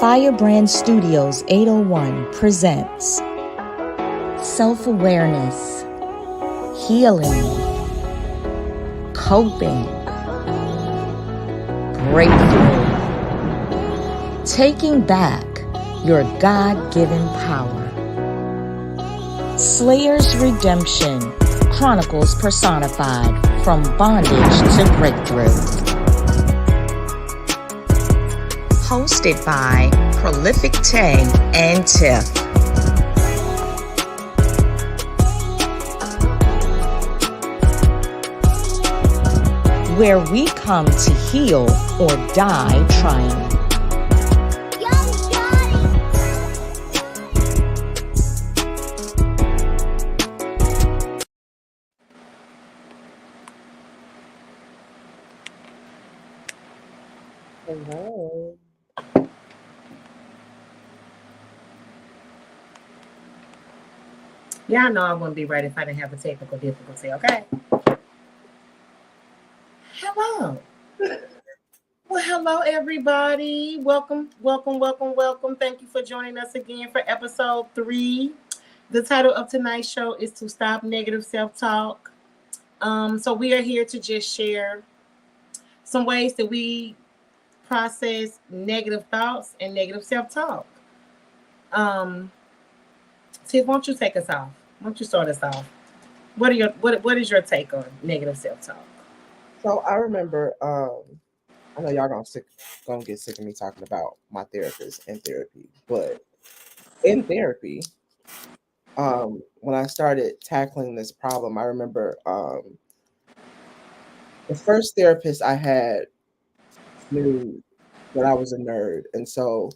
Firebrand Studios 801 presents self-awareness, healing, coping, breakthrough, taking back your God-given power. Slayer's Redemption Chronicles personified from bondage to breakthrough. Hosted by Prolific Tay and Tiff. Where we come to heal or die trying. Hello. Y'all know I wouldn't be right if I didn't have a technical difficulty, okay? Hello. Well, hello, everybody. Welcome. Thank you for joining us again for episode 3. The title of tonight's show is To Stop Negative Self-Talk. So we are here to just share some ways that we process negative thoughts and negative self-talk. Tiff, why don't you take us off? Why don't you start us off? What is your take on negative self-talk? So I remember, I know y'all gonna get sick of me talking about my therapist in therapy, but in therapy, when I started tackling this problem, I remember the first therapist I had knew that I was a nerd, and so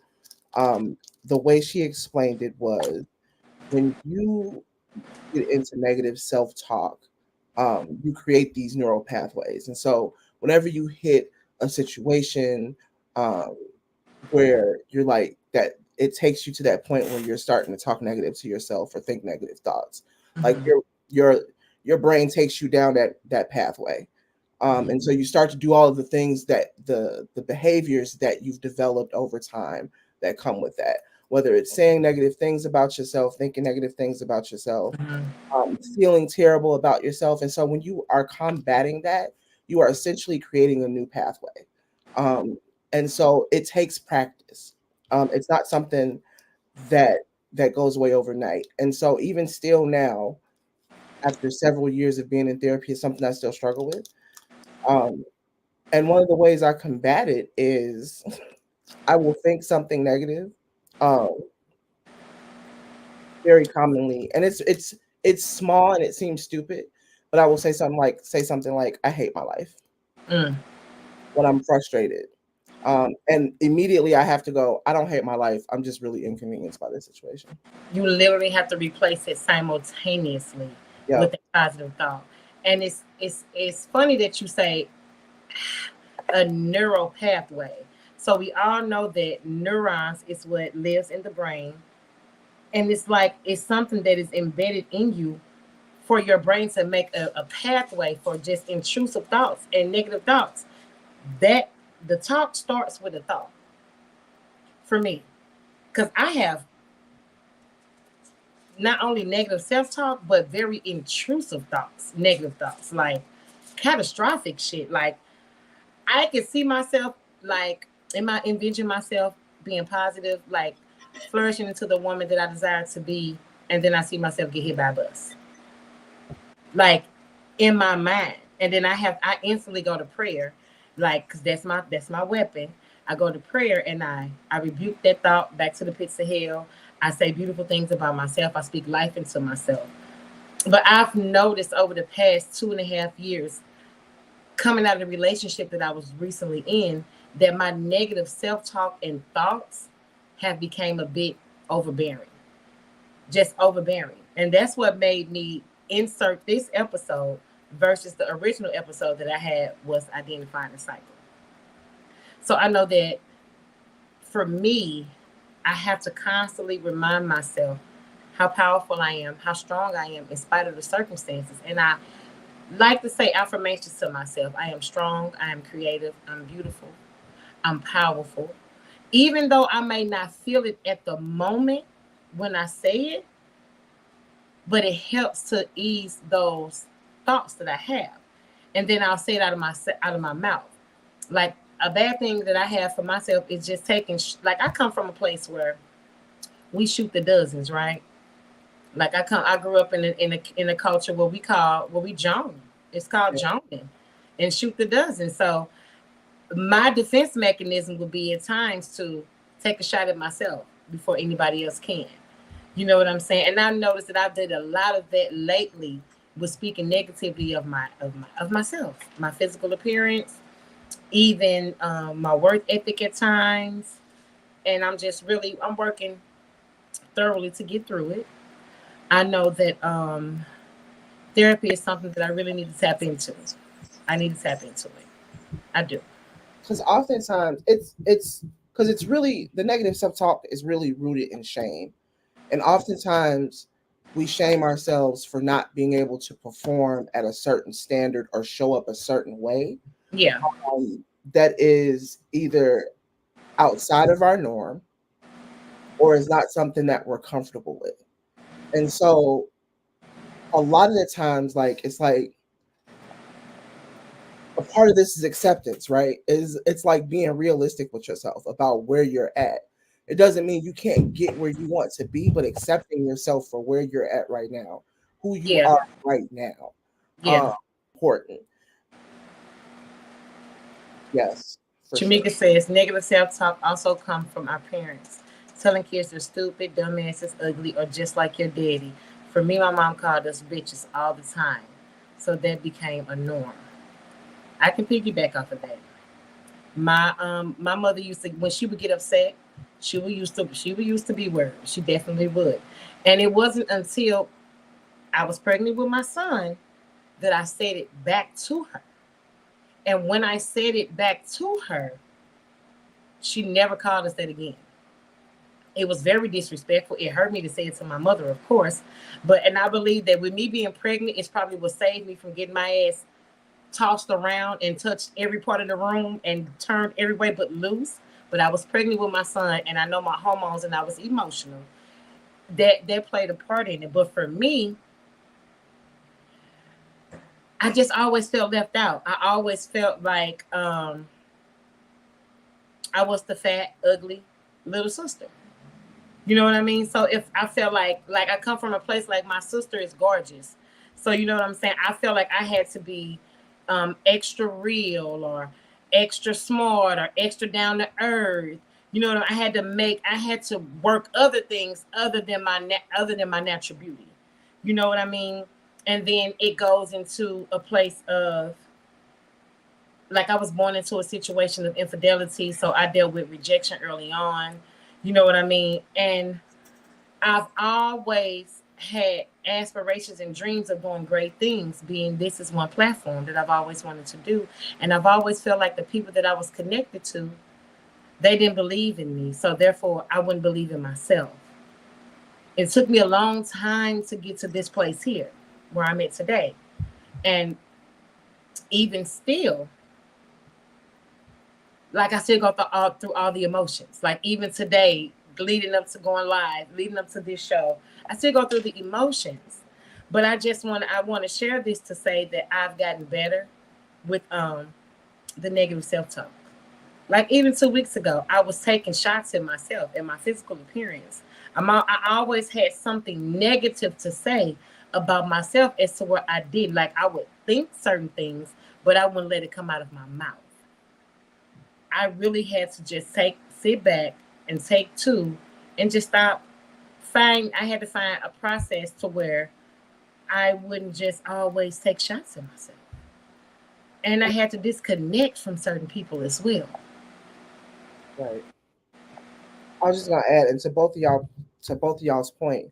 the way she explained it was, when you get into negative self-talk, you create these neural pathways. And so whenever you hit a situation where you're like that, it takes you to that point where you're starting to talk negative to yourself or think negative thoughts. Mm-hmm. Like your brain takes you down that pathway. And so you start to do all of the things that the behaviors that you've developed over time that come with that, whether it's saying negative things about yourself, thinking negative things about yourself, feeling terrible about yourself. And so when you are combating that, you are essentially creating a new pathway. And so it takes practice. It's not something that goes away overnight. And so even still now, after several years of being in therapy, it's something I still struggle with. And one of the ways I combat it is I will think something negative very commonly. And it's small and it seems stupid, but I will say something like, I hate my life when I'm frustrated. And immediately I have to go, I don't hate my life. I'm just really inconvenienced by this situation. You literally have to replace it simultaneously with a positive thought. And it's funny that you say a neural pathway. So we all know that neurons is what lives in the brain. And it's like it's something that is embedded in you for your brain to make a pathway for just intrusive thoughts and negative thoughts. That the talk starts with a thought for me. Because I have not only negative self-talk, but very intrusive thoughts, negative thoughts, like catastrophic shit. Like I can see myself, like, envision myself being positive, like flourishing into the woman that I desire to be, and then I see myself get hit by a bus. Like in my mind. And then I instantly go to prayer, like, because that's my weapon. I go to prayer and I rebuke that thought back to the pits of hell. I say beautiful things about myself. I speak life into myself. But I've noticed over the past 2.5 years, coming out of the relationship that I was recently in, that my negative self-talk and thoughts have become a bit overbearing. Just overbearing. And that's what made me insert this episode versus the original episode that I had was identifying the cycle. So I know that for me, I have to constantly remind myself how powerful I am, how strong I am in spite of the circumstances. And I like to say affirmations to myself. I am strong, I am creative, I'm beautiful, I'm powerful. even though I may not feel it at the moment when I say it, but it helps to ease those thoughts that I have. And then I'll say it out of my mouth. Like a bad thing that I have for myself is just taking like I come from a place where we shoot the dozens, right? Like I grew up in a culture where we joan. It's called joning and shoot the dozen. So my defense mechanism would be at times to take a shot at myself before anybody else can. You know what I'm saying? And I noticed that I did a lot of that lately with speaking negatively of myself, my physical appearance, even my work ethic at times. And I'm working thoroughly to get through it. I know that therapy is something that I really need to tap into. I need to tap into it. I do. Because oftentimes it's because it's really the negative self-talk is really rooted in shame. And oftentimes we shame ourselves for not being able to perform at a certain standard or show up a certain way. Yeah. That is either outside of our norm or is not something that we're comfortable with. And so a lot of the times, like it's like a part of this is acceptance, right? It's like being realistic with yourself about where you're at. It doesn't mean you can't get where you want to be, but accepting yourself for where you're at right now, who you are right now. Yeah. Important. Yes. Shamika says negative self-talk also comes from our parents. Telling kids they're stupid, dumbasses, ugly, or just like your daddy. For me, my mom called us bitches all the time. So that became a norm. I can piggyback off of that. My mother used to, when she would get upset, she would used to be worried. She definitely would. And it wasn't until I was pregnant with my son that I said it back to her. And when I said it back to her, she never called us that again. It was very disrespectful. It hurt me to say it to my mother, of course. And I believe that with me being pregnant, it's probably what saved me from getting my ass tossed around and touched every part of the room and turned every way but loose. But I was pregnant with my son, and I know my hormones, and I was emotional. That played a part in it. But for me, I just always felt left out. I always felt like I was the fat, ugly little sister. You know what I mean? So if I felt like I come from a place like my sister is gorgeous. So you know what I'm saying? I felt like I had to be extra real or extra smart or extra down to earth. You know what I had to work other things other than my natural beauty. You know what I mean? And then it goes into a place of like I was born into a situation of infidelity, so I dealt with rejection early on. You know what I mean? And I've always had aspirations and dreams of doing great things, being this is one platform that I've always wanted to do. And I've always felt like the people that I was connected to, they didn't believe in me. So therefore, I wouldn't believe in myself. It took me a long time to get to this place here where I'm at today. And even still, like I still go through all the emotions. Like even today, leading up to going live, leading up to this show, I still go through the emotions. But I want to share this to say that I've gotten better with the negative self-talk. Like even 2 weeks ago, I was taking shots at myself and my physical appearance. I always had something negative to say about myself as to what I did. Like I would think certain things, but I wouldn't let it come out of my mouth. I really had to just sit back and take two and just stop. I had to find a process to where I wouldn't just always take shots at myself. And I had to disconnect from certain people as well. Right. I was just gonna add, and to both of y'all's point,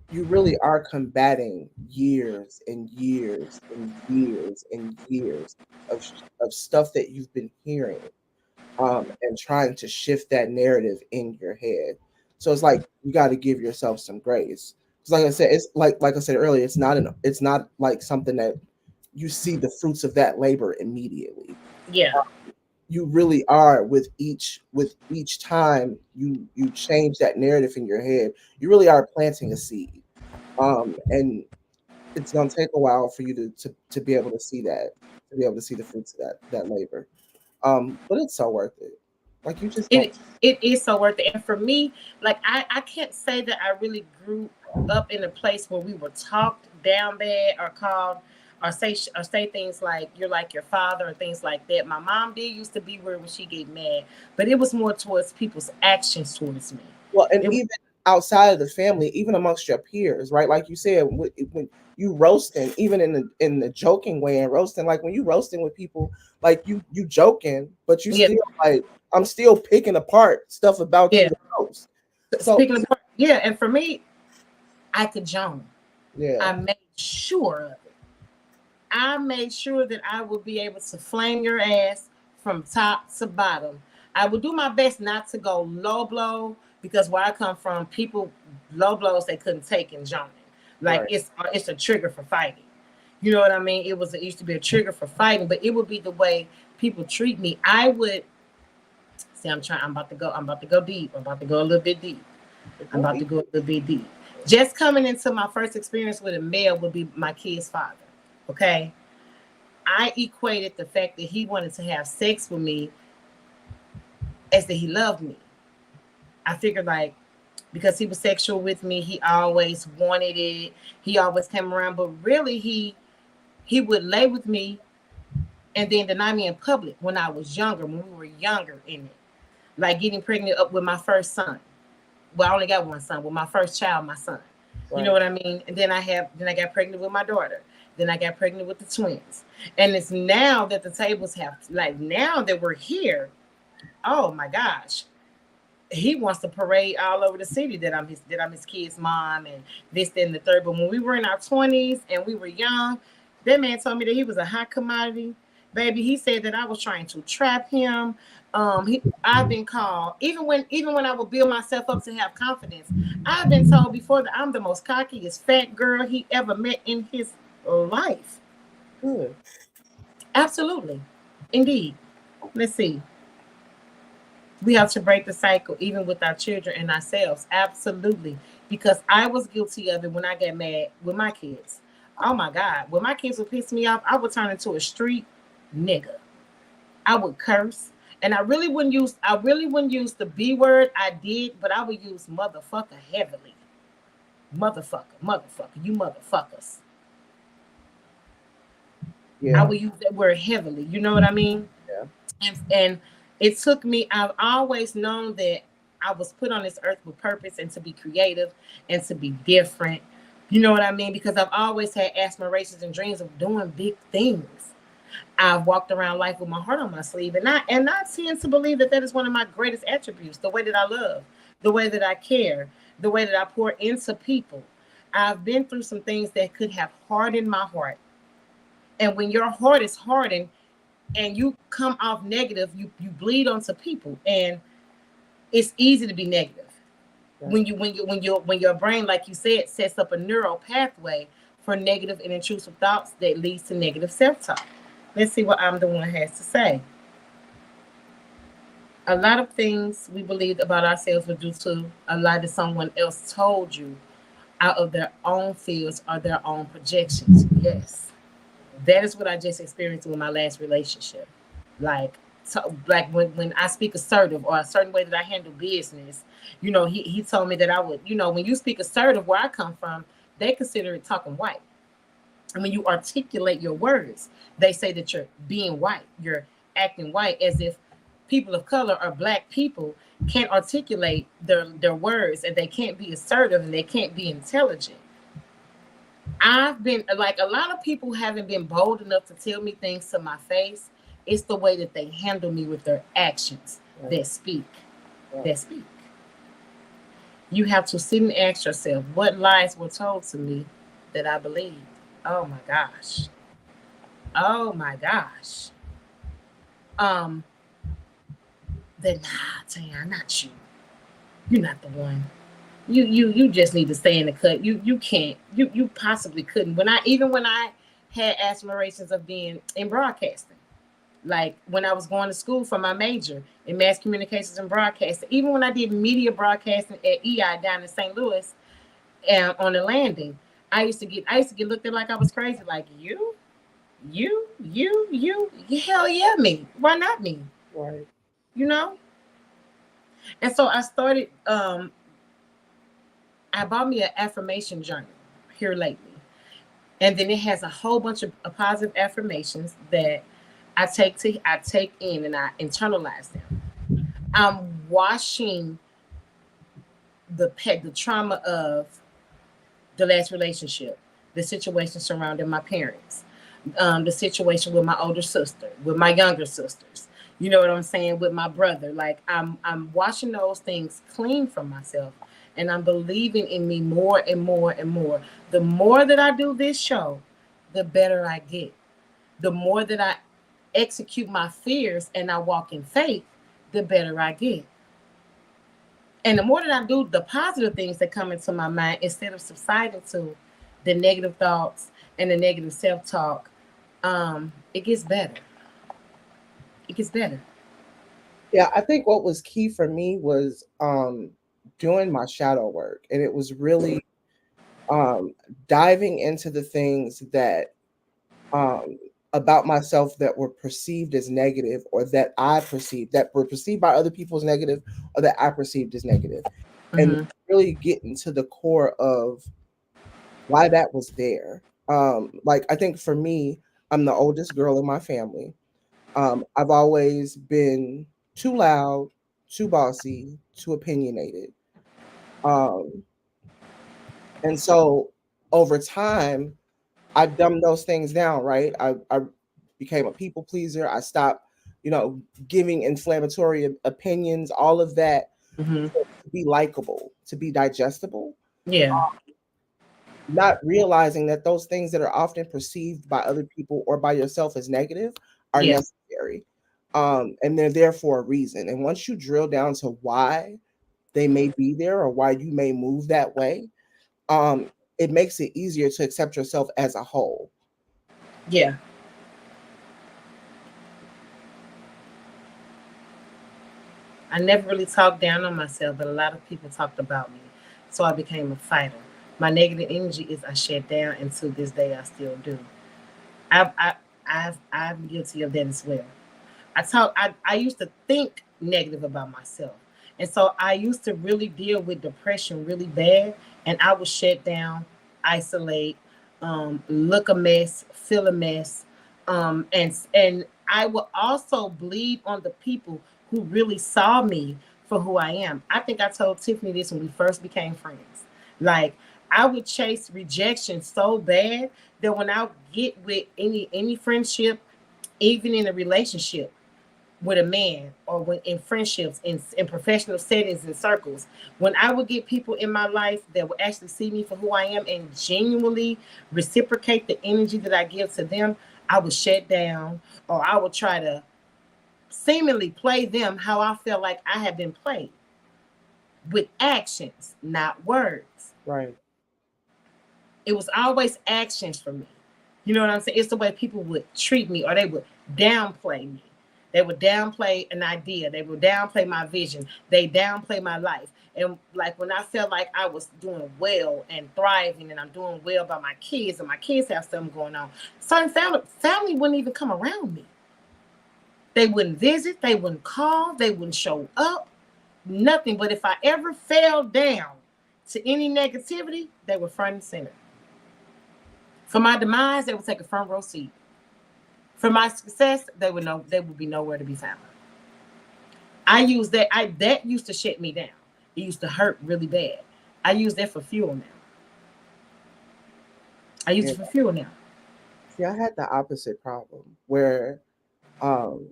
you really are combating years and years and years and years of stuff that you've been hearing, and trying to shift that narrative in your head. So it's like you got to give yourself some grace. Because like I said, it's like I said earlier, it's not like something that you see the fruits of that labor immediately. Yeah. you really are with each time you change that narrative in your head, you really are planting a seed. And it's gonna take a while for you to be able to see that, to be able to see the fruits of that labor. But it's so worth it. Like you just don't. It is so worth it. And for me, like I can't say that I really grew up in a place where we were talked down bad or called or say things like you're like your father or things like that. My mom did used to be weird when she get mad, but it was more towards people's actions towards me. Well, and It, even outside of the family, even amongst your peers, right? Like you said, when you roasting, even in the joking way and roasting, like when you roasting with people, like you joking, but you yeah, still like I'm still picking apart stuff about you yeah. to roast. So Speaking of, yeah, and for me, I could Joan. yeah, I made sure of it. I made sure that I would be able to flame your ass from top to bottom. I would do my best not to go low blow because where I come from, people low blows they couldn't take in joining. Like right. it's a trigger for fighting. You know what I mean? It used to be a trigger for fighting, but it would be the way people treat me. I would see. I'm about to go. I'm about to go deep. I'm about to go a little bit deep. I'm about to go a little bit deep. Just coming into my first experience with a male would be my kid's father. Okay. I equated the fact that he wanted to have sex with me as that he loved me. I figured like because he was sexual with me, he always wanted it. He always came around, but really he would lay with me and then deny me in public when I was younger, when we were younger in it. Like getting pregnant up with my first son. Well, I only got one son, with my first child, my son. Right. You know what I mean? And then I got pregnant with my daughter. Then I got pregnant with the twins. And it's now that the tables have, like now that we're here, oh my gosh. He wants to parade all over the city that I'm his kid's mom and this, that, and the third. But when we were in our 20s and we were young, that man told me that he was a hot commodity. Baby, he said that I was trying to trap him. I've been called, even when I would build myself up to have confidence, I've been told before that I'm the most cockiest fat girl he ever met in his life. Good. Absolutely. Indeed. Let's see. We have to break the cycle, even with our children and ourselves. Absolutely. Because I was guilty of it when I got mad with my kids. Oh my God. When my kids would piss me off, I would turn into a street nigga. I would curse. And I really wouldn't use the B word. I did, but I would use motherfucker heavily. Motherfucker, you motherfuckers. Yeah. I would use that word heavily. You know what I mean? Yeah. And it took me, I've always known that I was put on this earth with purpose and to be creative and to be different. You know what I mean? Because I've always had aspirations and dreams of doing big things. I've walked around life with my heart on my sleeve. And I tend to believe that is one of my greatest attributes, the way that I love, the way that I care, the way that I pour into people. I've been through some things that could have hardened my heart. And when your heart is hardened, and you come off negative, you bleed onto people, and it's easy to be negative. Right. When your brain, like you said, sets up a neural pathway for negative and intrusive thoughts that leads to negative self-talk. Let's see what I'm the one has to say. A lot of things we believed about ourselves were due to a lie that someone else told you out of their own fears or their own projections. Yes. That is what I just experienced with my last relationship. Like when I speak assertive or a certain way that I handle business, you know, he told me that I would, you know, when you speak assertive where I come from, they consider it talking white. And when you articulate your words, they say that you're being white, you're acting white, as if people of color or black people can't articulate their words and they can't be assertive and they can't be intelligent. I've been like, a lot of people haven't been bold enough to tell me things to my face. It's the way that they handle me with their actions that speak. You have to sit and ask yourself, what lies were told to me that I believed? Oh my gosh. Then Tanya, not you. You're not the one. You just need to stay in the cut. You can't. You possibly couldn't. When I had aspirations of being in broadcasting, Like when I was going to school for my major in mass communications and broadcasting, even when I did media broadcasting at EI down in St. Louis and on the landing, I used to get looked at like I was crazy. Like you, hell yeah, me. Why not me? Right. You know? And so I started. I bought me an affirmation journal here lately, and then it has a whole bunch of positive affirmations that I take in and I internalize them. I'm washing the trauma of the last relationship, the situation surrounding my parents, the situation with my older sister, with my younger sisters. You know what I'm saying? With my brother, like I'm washing those things clean from myself, and I'm believing in me more and more and more. The more that I do this show, the better I get. The more that I execute my fears and I walk in faith, the better I get. And the more that I do the positive things that come into my mind instead of subsiding to the negative thoughts and the negative self-talk, it gets better. It gets better. Yeah, I think what was key for me was doing my shadow work, and it was really um diving into the things that um about myself that were perceived as negative, or that I perceived that were perceived by other people as negative, or that I perceived as negative, and Mm-hmm. really getting to the core of why that was there. Like, I think for me, I'm the oldest girl in my family. I've always been too loud, too bossy, too opinionated. Um, and so over time, I dumbed those things down, right? I became a people pleaser. I stopped, giving inflammatory opinions, all of that, Mm-hmm. to be likable, to be digestible, Yeah. not realizing that those things that are often perceived by other people or by yourself as negative are Yeah. necessary. And they're there for a reason. And once you drill down to why they may be there, or why you may move that way, it makes it easier to accept yourself as a whole. Yeah. I never really talked down on myself, but a lot of people talked about me. So I became a fighter. My negative energy is I shed down, and to this day I still do. I've I, I'm guilty of that as well. I used to think negative about myself. And so I used to really deal with depression really bad, and I would shut down, isolate, look a mess, feel a mess. And I would also bleed on the people who really saw me for who I am. I think I told Tiffany this when we first became friends. Like, I would chase rejection so bad that when I get with any friendship, even in a relationship with a man, or when in friendships, in professional settings and circles, when I would get people in my life that would actually see me for who I am and genuinely reciprocate the energy that I give to them, I would shut down, or I would try to seemingly play them how I felt like I had been played, with actions, not words. Right. It was always actions for me. You know what I'm saying? It's the way people would treat me, or they would downplay me. They would downplay an idea. They would downplay my vision. They downplay my life. And like when I felt like I was doing well and thriving, and I'm doing well by my kids, and my kids have something going on, certain family wouldn't even come around me. They wouldn't visit. They wouldn't call. They wouldn't show up. Nothing. But if I ever fell down to any negativity, they were front and center. For my demise, they would take a front row seat. For my success, they would be nowhere to be found. I use that. That used to shut me down. It used to hurt really bad. I use that for fuel now. I use Yeah. it for fuel now. See, I had the opposite problem where um,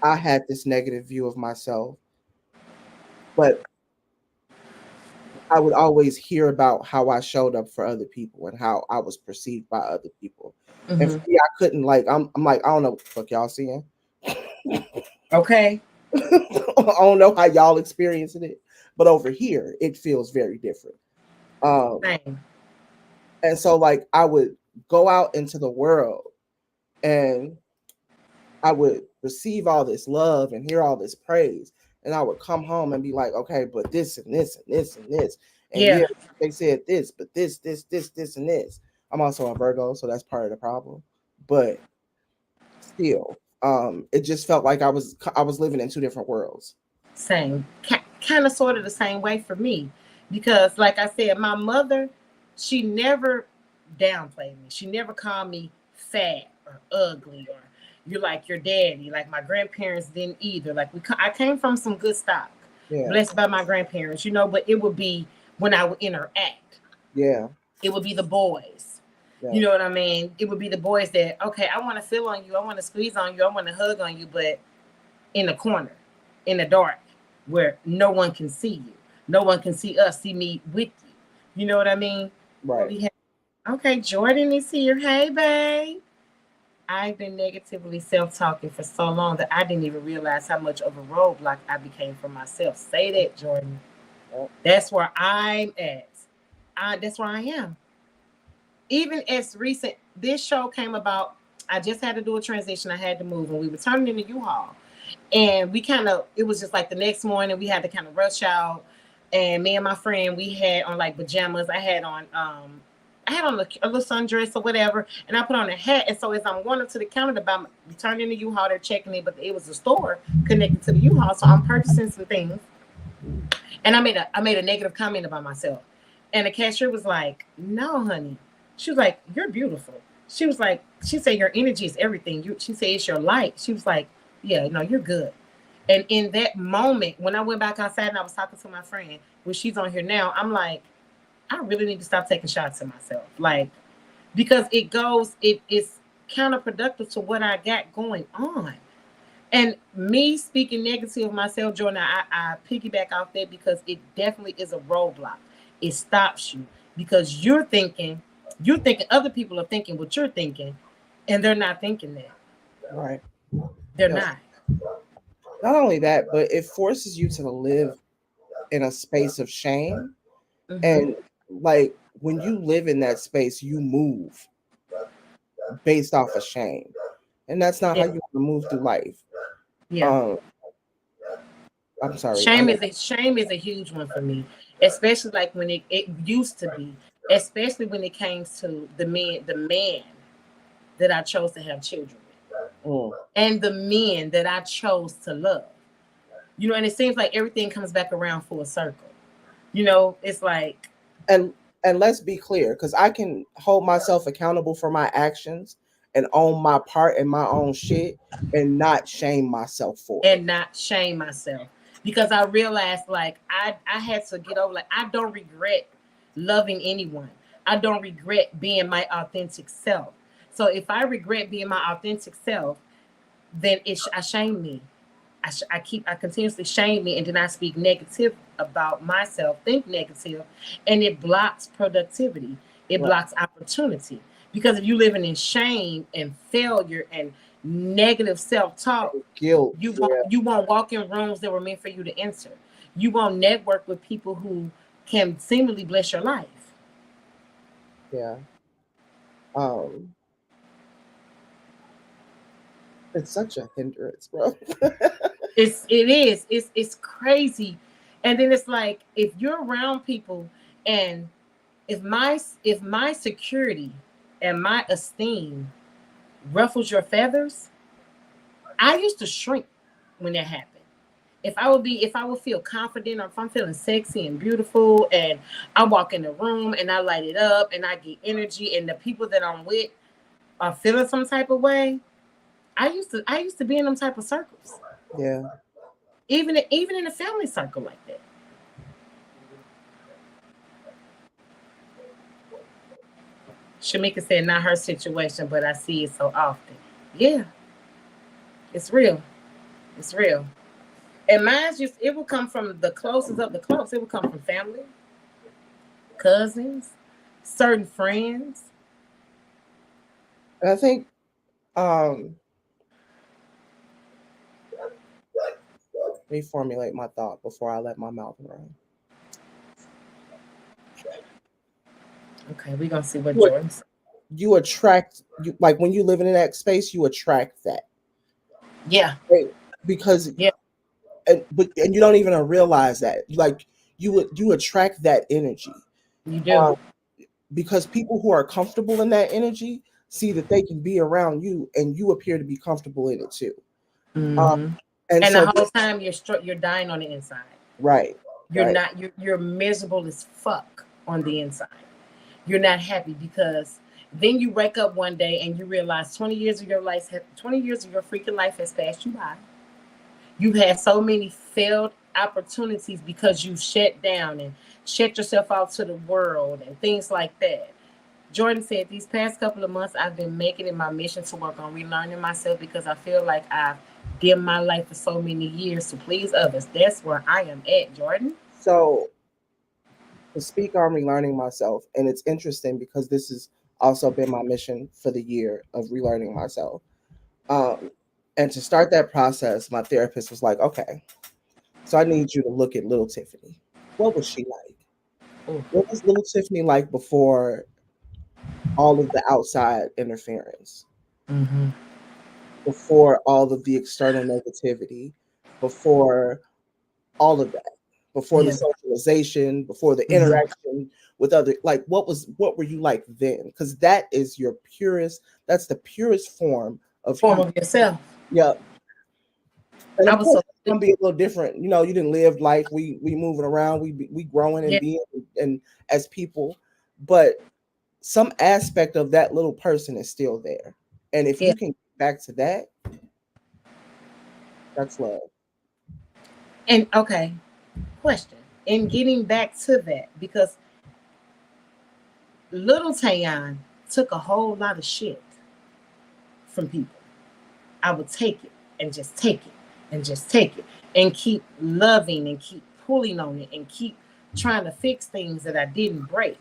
I had this negative view of myself, but I would always hear about how I showed up for other people and how I was perceived by other people. And for Mm-hmm. me, I couldn't, like, I'm like, I don't know what the fuck y'all seeing. Okay. I don't know how y'all experiencing it, but over here it feels very different. Um, Same. and so, like, I would go out into the world, and I would receive all this love and hear all this praise, and I would come home and be like, okay, but this and this and this and this, and yeah, Yeah. they said this, but this and this. I'm also a Virgo, so that's part of the problem. But still, it just felt like I was living in two different worlds. Same, kind of sort of the same way for me, because like I said, my mother, she never downplayed me. She never called me fat or ugly or you're like your daddy. Like my grandparents didn't either. Like I came from some good stock, Yeah, blessed by my grandparents, you know. But it would be when I would interact, yeah, it would be the boys. yeah, You know what I mean? It would be the boys that, okay, I want to feel on you, I want to squeeze on you, I want to hug on you, but in the corner, in the dark, where no one can see you. No one can see us, see me with you. You know what I mean? right. Okay, Jordan is here. Hey, babe. I've been negatively self-talking for so long that I didn't even realize how much of a roadblock I became for myself. Say that, Jordan. That's where I'm at. That's where I am. Even as recent, this show came about. I just had to do a transition. I had to move, and we were turning in the U-Haul. And we kind of, it was just like the next morning we had to kind of rush out. And me and my friend, we had on like pajamas. I had on a little sundress or whatever, and I put on a hat. And so as I'm going up to the counter to buy, turning in the U-Haul, they're checking it, but it was a store connected to the U-Haul, so I'm purchasing some things. And I made a negative comment about myself, and the cashier was like, "No, honey." She was like, "You're beautiful." She was like, she said, "Your energy is everything." She said, "It's your light." She was like, "Yeah, no, you're good." And in that moment, when I went back outside and I was talking to my friend, when she's on here now, I'm like, I really need to stop taking shots at myself. Like, because it's counterproductive to what I got going on. And me speaking negative of myself, Jordan, I piggyback off that because it definitely is a roadblock. It stops you because you're thinking other people are thinking what you're thinking, and they're not thinking that. Right. They're Yeah. not. Not only that, but it forces you to live in a space of shame. Mhm. And like when you live in that space, you move based off of shame. And that's not how Yeah. you want to move through life. Yeah. Um, I'm sorry. Shame is a huge one for me, especially like when it used to be, especially when it came to the man that I chose to have children with, and the men that I chose to love. You know, and it seems like everything comes back around full circle. You know, it's like, and and let's be clear, because I can hold myself accountable for my actions and own my part in my own shit and not shame myself for it. and not shame myself, because I realized like I had to get over, like, I don't regret loving anyone. I don't regret being my authentic self. So if I regret being my authentic self, then I shame me. I continuously shame me, and then I speak negative about myself, think negative, and it blocks productivity. It Right. blocks opportunity. Because if you're living in shame and failure and negative self-talk, Guilt. you won't walk in rooms that were meant for you to enter. You won't network with people who can seemingly bless your life. Yeah. Um, it's such a hindrance, bro. It's crazy. And then it's like, if you're around people, and if my security and my esteem ruffles your feathers, I used to shrink when that happened. If I would feel confident, or if I'm feeling sexy and beautiful, and I walk in the room and I light it up and I get energy, and the people that I'm with are feeling some type of way, I used to be in them type of circles. Yeah. Even in a family circle like that. Shamika said, not her situation, but I see it so often. Yeah, it's real. It's real. And mine's just, it will come from the closest of the close. It will come from family, cousins, certain friends. And I think reformulate my thought before I let my mouth run. Okay, we're gonna see what Jordan said. You attract, like when you live in that space, you attract that. Yeah. right? Because Yeah. and you don't even realize that. Like you attract that energy. You do. Um, because people who are comfortable in that energy see that they can be around you and you appear to be comfortable in it too. Um, Hmm. and And the so whole time you're dying on the inside. right, You're right. not. You're miserable as fuck on the inside. You're not happy because then you wake up one day and you realize 20 years of your life, 20 years of your freaking life has passed you by. You've had so many failed opportunities because you shut down and shut yourself out to the world and things like that. Jordan said, these past couple of months, I've been making it my mission to work on relearning myself because I feel like I've dimmed my life for so many years to please others. That's where I am at, Jordan. So to speak on relearning myself, and it's interesting because this has also been my mission for the year of relearning myself. Um, and to start that process, my therapist was like, "Okay, so I need you to look at little Tiffany. What was she like? Ooh. What was little Tiffany like before all of the outside interference, Mm-hmm. before all of the external negativity, before all of that, before the Yeah. socialization, before the Mm-hmm. interaction with other, like what were you like then? Because that is your purest, that's the purest form of Form you. of yourself. Yeah. And I of was course so it's gonna be a little different. You know, you didn't live life. We moving around, we growing and yeah, being and as people, but some aspect of that little person is still there. And if yeah. you can get back to that, that's love. And okay, question. In getting back to that, because little Tayon took a whole lot of shit from people. I would take it and just take it and just take it and keep loving and keep pulling on it and keep trying to fix things that I didn't break.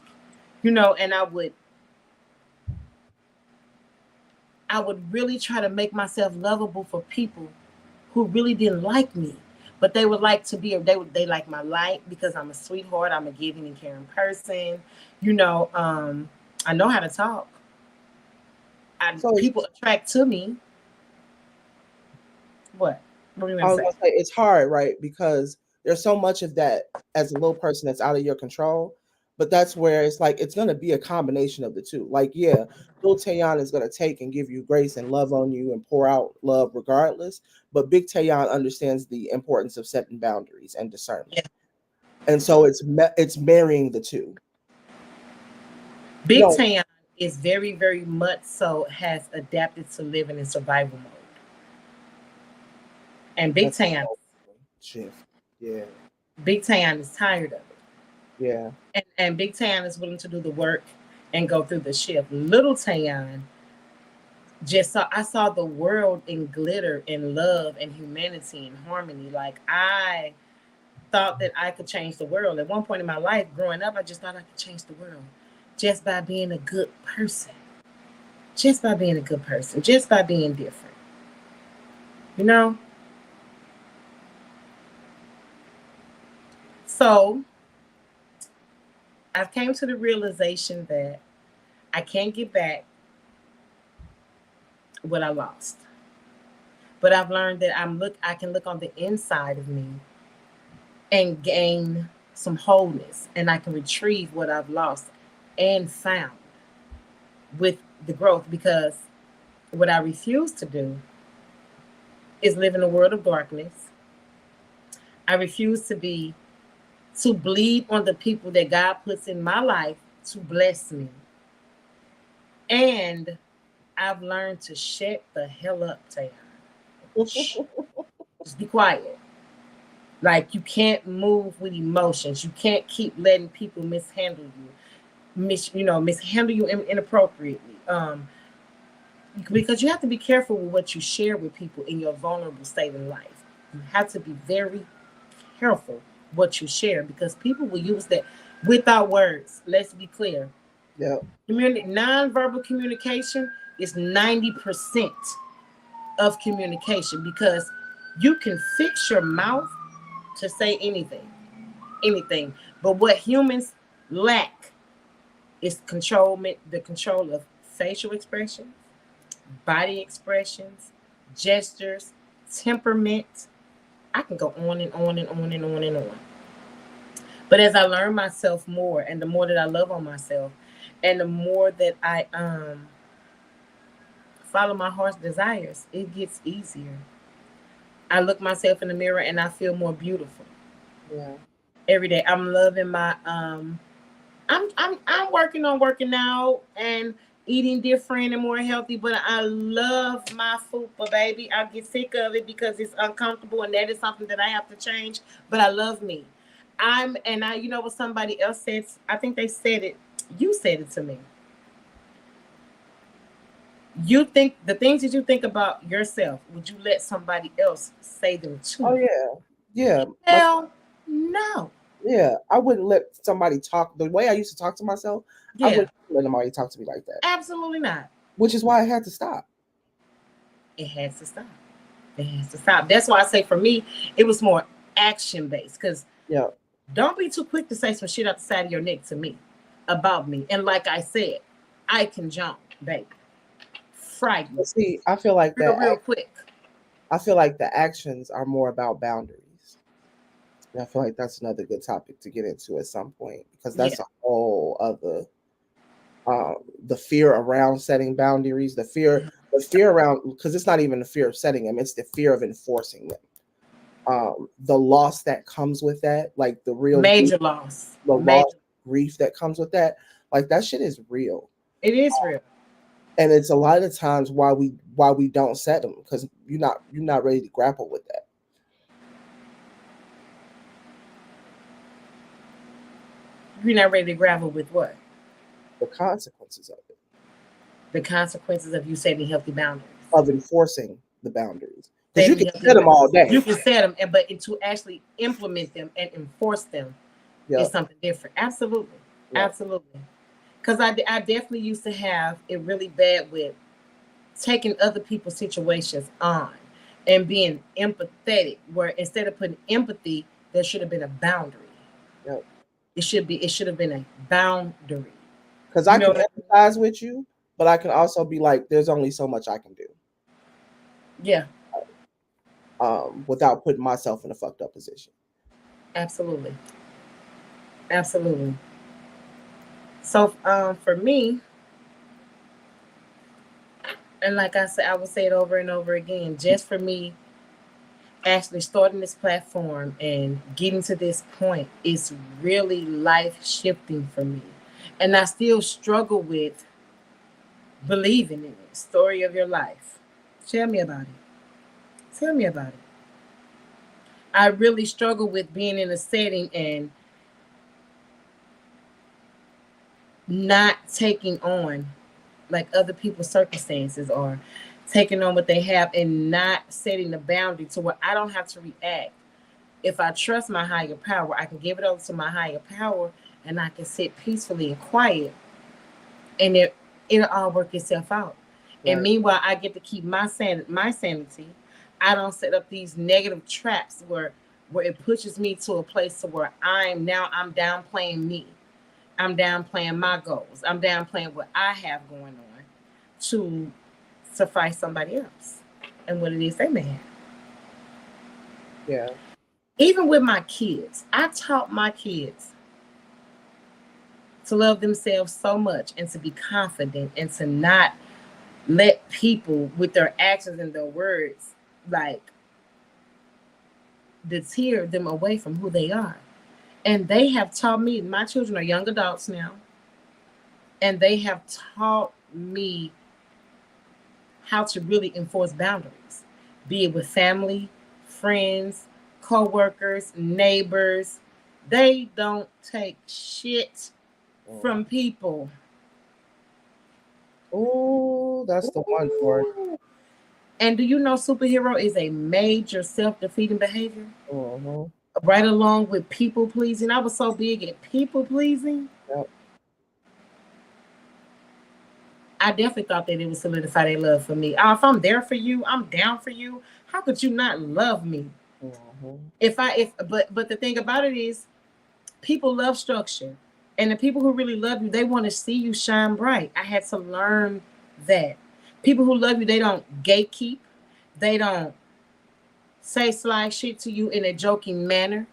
And I would really try to make myself lovable for people who really didn't like me. But they would like to be they like my light because I'm a sweetheart, I'm a giving and caring person. You know, I know how to talk. So People attract to me. What? What are you I gonna was say? gonna say it's hard, right? Because there's so much of that as a little person that's out of your control. But that's where it's like it's gonna be a combination of the two. Like, yeah, little Tayon is gonna take and give you grace and love on you and pour out love regardless. But Big Tayon understands the importance of setting boundaries and discernment. Yeah. And so it's marrying the two. You Big know, Tam is very, very much so has adapted to living in survival mode. And Big that's Tam, shift. Yeah, Big Tam is tired of it. yeah. And Big Tam is willing to do the work and go through the shift. Little Tam I saw the world in glitter and love and humanity and harmony. Like I thought that I could change the world. At one point in my life, growing up, I just thought I could change the world just by being a good person. Just by being a good person. Just by being different. You know? So I've came to the realization that I can't get back what I lost. But I've learned that I can look on the inside of me and gain some wholeness and I can retrieve what I've lost and found with the growth because what I refuse to do is live in a world of darkness. I refuse to bleed on the people that God puts in my life to bless me. And I've learned to shut the hell up, Taylor. Shh, just be quiet. Like you can't move with emotions. You can't keep letting people mishandle you, mishandle you inappropriately. Because you have to be careful with what you share with people in your vulnerable state in life. You have to be very careful what you share because people will use that without words. Let's be clear. Yeah. Nonverbal communication is 90% of communication because you can fix your mouth to say anything. But what humans lack is the control of facial expressions, body expressions, gestures, temperament. I can go on and on and on and on and on. But as I learn myself more, and the more that I love on myself, and the more that I follow my heart's desires, it gets easier. I look myself in the mirror and I feel more beautiful Yeah. every day. I'm loving my I'm working on working out and eating different and more healthy, but I love my food, but baby, I get sick of it because it's uncomfortable, and that is something that I have to change. But I love me. You know what somebody else said? I think they said it. You said it to me. You think the things that you think about yourself, would you let somebody else say them to Oh you? yeah. Hell no. Yeah. I wouldn't let somebody talk the way I used to talk to myself. I Yeah, wouldn't let somebody talk to me like that. absolutely not. Which is why I had to stop. It has to stop. It has to stop. That's why I say for me, it was more action based. Because Yeah. don't be too quick to say some shit out the side of your neck to me about me. And like I said, I can jump, baby. Frightened. But see, I feel like Real quick. I feel like the actions are more about boundaries. And I feel like that's another good topic to get into at some point, because that's Yeah. a whole other the fear around setting boundaries, the fear around, because it's not even the fear of setting them, it's the fear of enforcing them. The loss that comes with that, like the real Major loss. the Major. loss, grief that comes with that, like that shit is real. It is real. And it's a lot of times why we don't set them, because you're not ready to grapple with that. You're not ready to grapple with what? The consequences of it, The consequences of you setting healthy boundaries. of enforcing the boundaries, because you Setting can healthy set them all boundaries. day. You can set them, but to actually implement them and enforce them Yeah. is something different. Absolutely. Yeah. Absolutely. Because I definitely used to have it really bad with taking other people's situations on and being empathetic, where instead of putting empathy, there should have been a boundary. Yep. It should have been a boundary. Because You I know can what empathize with you, but I can also be like, there's only so much I can do, Yeah, without putting myself in a fucked up position. absolutely. Absolutely. So for me, and like I said, I will say it over and over again, just for me actually starting this platform and getting to this point is really life shifting for me. And I still struggle with believing in it. Story of your life. Tell me about it. Tell me about it. I really struggle with being in a setting and not taking on like other people's circumstances, or taking on what they have and not setting the boundary to where I don't have to react. If I trust my higher power, I can give it over to my higher power, and I can sit peacefully and quiet, and it'll all work itself out. Right. And meanwhile, I get to keep my sanity. I don't set up these negative traps where it pushes me to a place to where I'm downplaying me. I'm downplaying my goals. I'm downplaying what I have going on to suffice somebody else and what it is they may have. Yeah. Even with my kids, I taught my kids to love themselves so much and to be confident and to not let people with their actions and their words like deter them away from who they are. And they have taught me, my children are young adults now, and they have taught me how to really enforce boundaries, be it with family, friends, co-workers, neighbors. They don't take shit from people. Oh, that's the one for it. And do you know superhero is a major self-defeating behavior? Mhm. Right along with people pleasing. I was so big at people pleasing. Yep. I definitely thought that it would solidify their love for me. If I'm there for you, I'm down for you. How could you not love me? Mhm. But the thing about it is, people love structure, and the people who really love you, they want to see you shine bright. I had to learn that people who love you, they don't gatekeep, they don't say sly shit to you in a joking manner,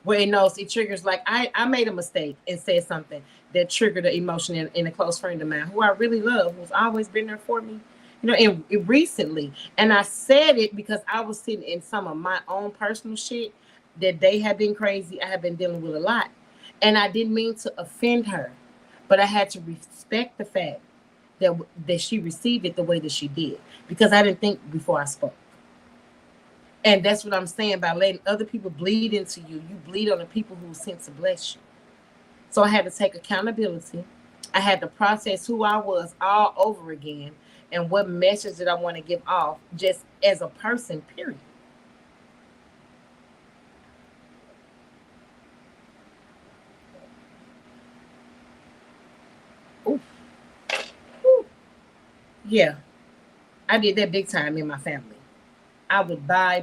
where it knows it triggers, like I made a mistake and said something that triggered an emotion in a close friend of mine who I really love, who's always been there for me, you know, and recently. And I said it because I was sitting in some of my own personal shit that they have been crazy. I have been dealing with a lot. And I didn't mean to offend her, but I had to respect the fact that she received it the way that she did, because I didn't think before I spoke. And that's what I'm saying, by letting other people bleed into you. You bleed on the people who sent to bless you. So I had to take accountability. I had to process who I was all over again and what message that I want to give off just as a person, period. Ooh. Ooh. Yeah, I did that big time in my family. I would buy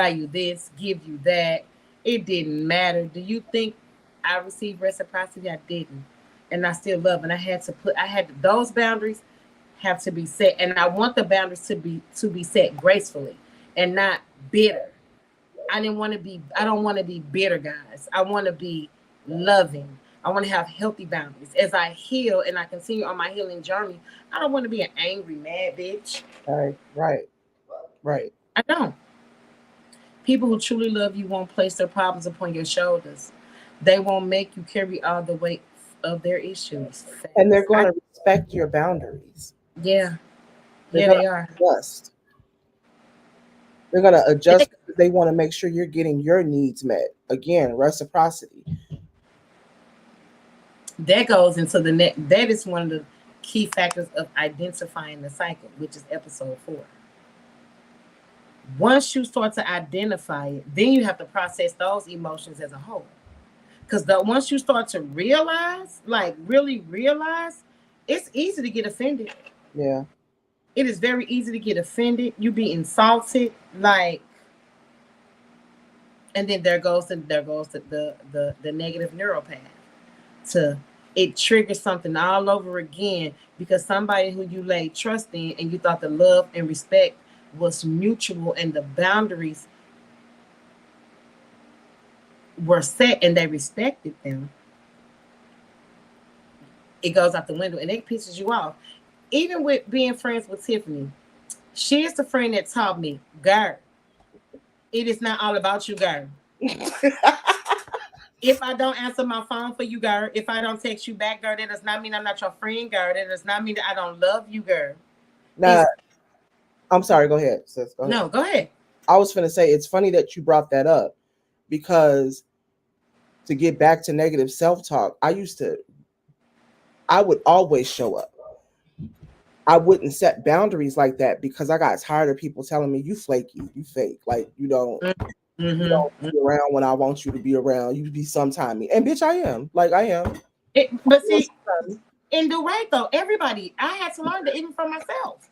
you this, give you that. It didn't matter. Do you think I received reciprocity? I didn't. And I still love. And I had those boundaries have to be set. And I want the boundaries to be set gracefully and not bitter. I don't want to be bitter, guys. I want to be loving. I want to have healthy boundaries. As I heal and I continue on my healing journey, I don't want to be an angry, mad bitch. Right. I don't. People who truly love you won't place their problems upon your shoulders. They won't make you carry all the weight of their issues. And they're going to respect your boundaries. Yeah. They are. Adjust. They're going to adjust. They want to make sure you're getting your needs met. Again, reciprocity. That goes into that is one of the key factors of identifying the cycle, which is episode 4. Once you start to identify it, then you have to process those emotions as a whole. Because once you start to realize, like really realize, it's easy to get offended. Yeah. It is very easy to get offended. You be insulted, like, and then there goes the negative neural path. It triggers something all over again, because somebody who you laid trust in and you thought the love and respect was mutual and the boundaries were set and they respected them, it goes out the window and it pisses you off. Even with being friends with Tiffany, she is the friend that taught me, girl, it is not all about you, girl. If I don't answer my phone for you, girl, if I don't text you back, girl, that does not mean I'm not your friend, girl. That does not mean that I don't love you, girl. Nah, I'm sorry. Go ahead, sis. Go ahead. No, go ahead. I was going to say, it's funny that you brought that up, because to get back to negative self-talk, I would always show up. I wouldn't set boundaries like that because I got tired of people telling me, you flaky, you fake, like you don't be around when I want you to be around. You be sometime me. And bitch, I am. Like I am. But see, in the way though, everybody, I had to learn that even for myself.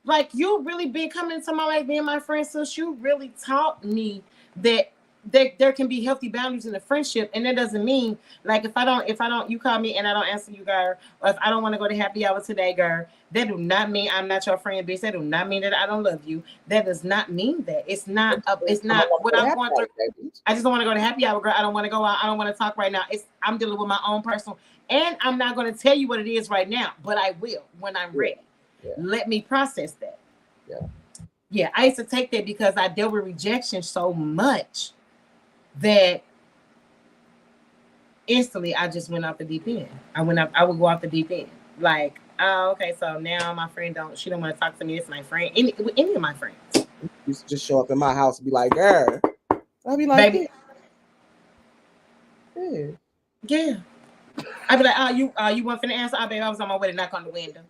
Like you really been coming into my life, being my friend, since you really taught me that there can be healthy boundaries in a friendship. And that doesn't mean like if I don't you call me and I don't answer you, girl, or if I don't want to go to happy hour today, girl, that do not mean I'm not your friend, bitch. That do not mean that I don't love you. That does not mean that. It's not what I'm going through. I just don't want to go to happy hour, girl. I don't want to go out. I don't want to talk right now. I'm dealing with my own personal, and I'm not going to tell you what it is right now, but I will when I'm ready. Yeah. Let me process that. Yeah, I used to take that because I dealt with rejection so much that instantly I just went off the deep end. I would go off the deep end. Like, oh, okay, so now my friend she don't want to talk to me. It's my friend. Any of my friends. You used to just show up in my house and be like, girl. I'd be like, baby. Yeah. I'd be like, you want finna answer? Baby, I was on my way to knock on the window.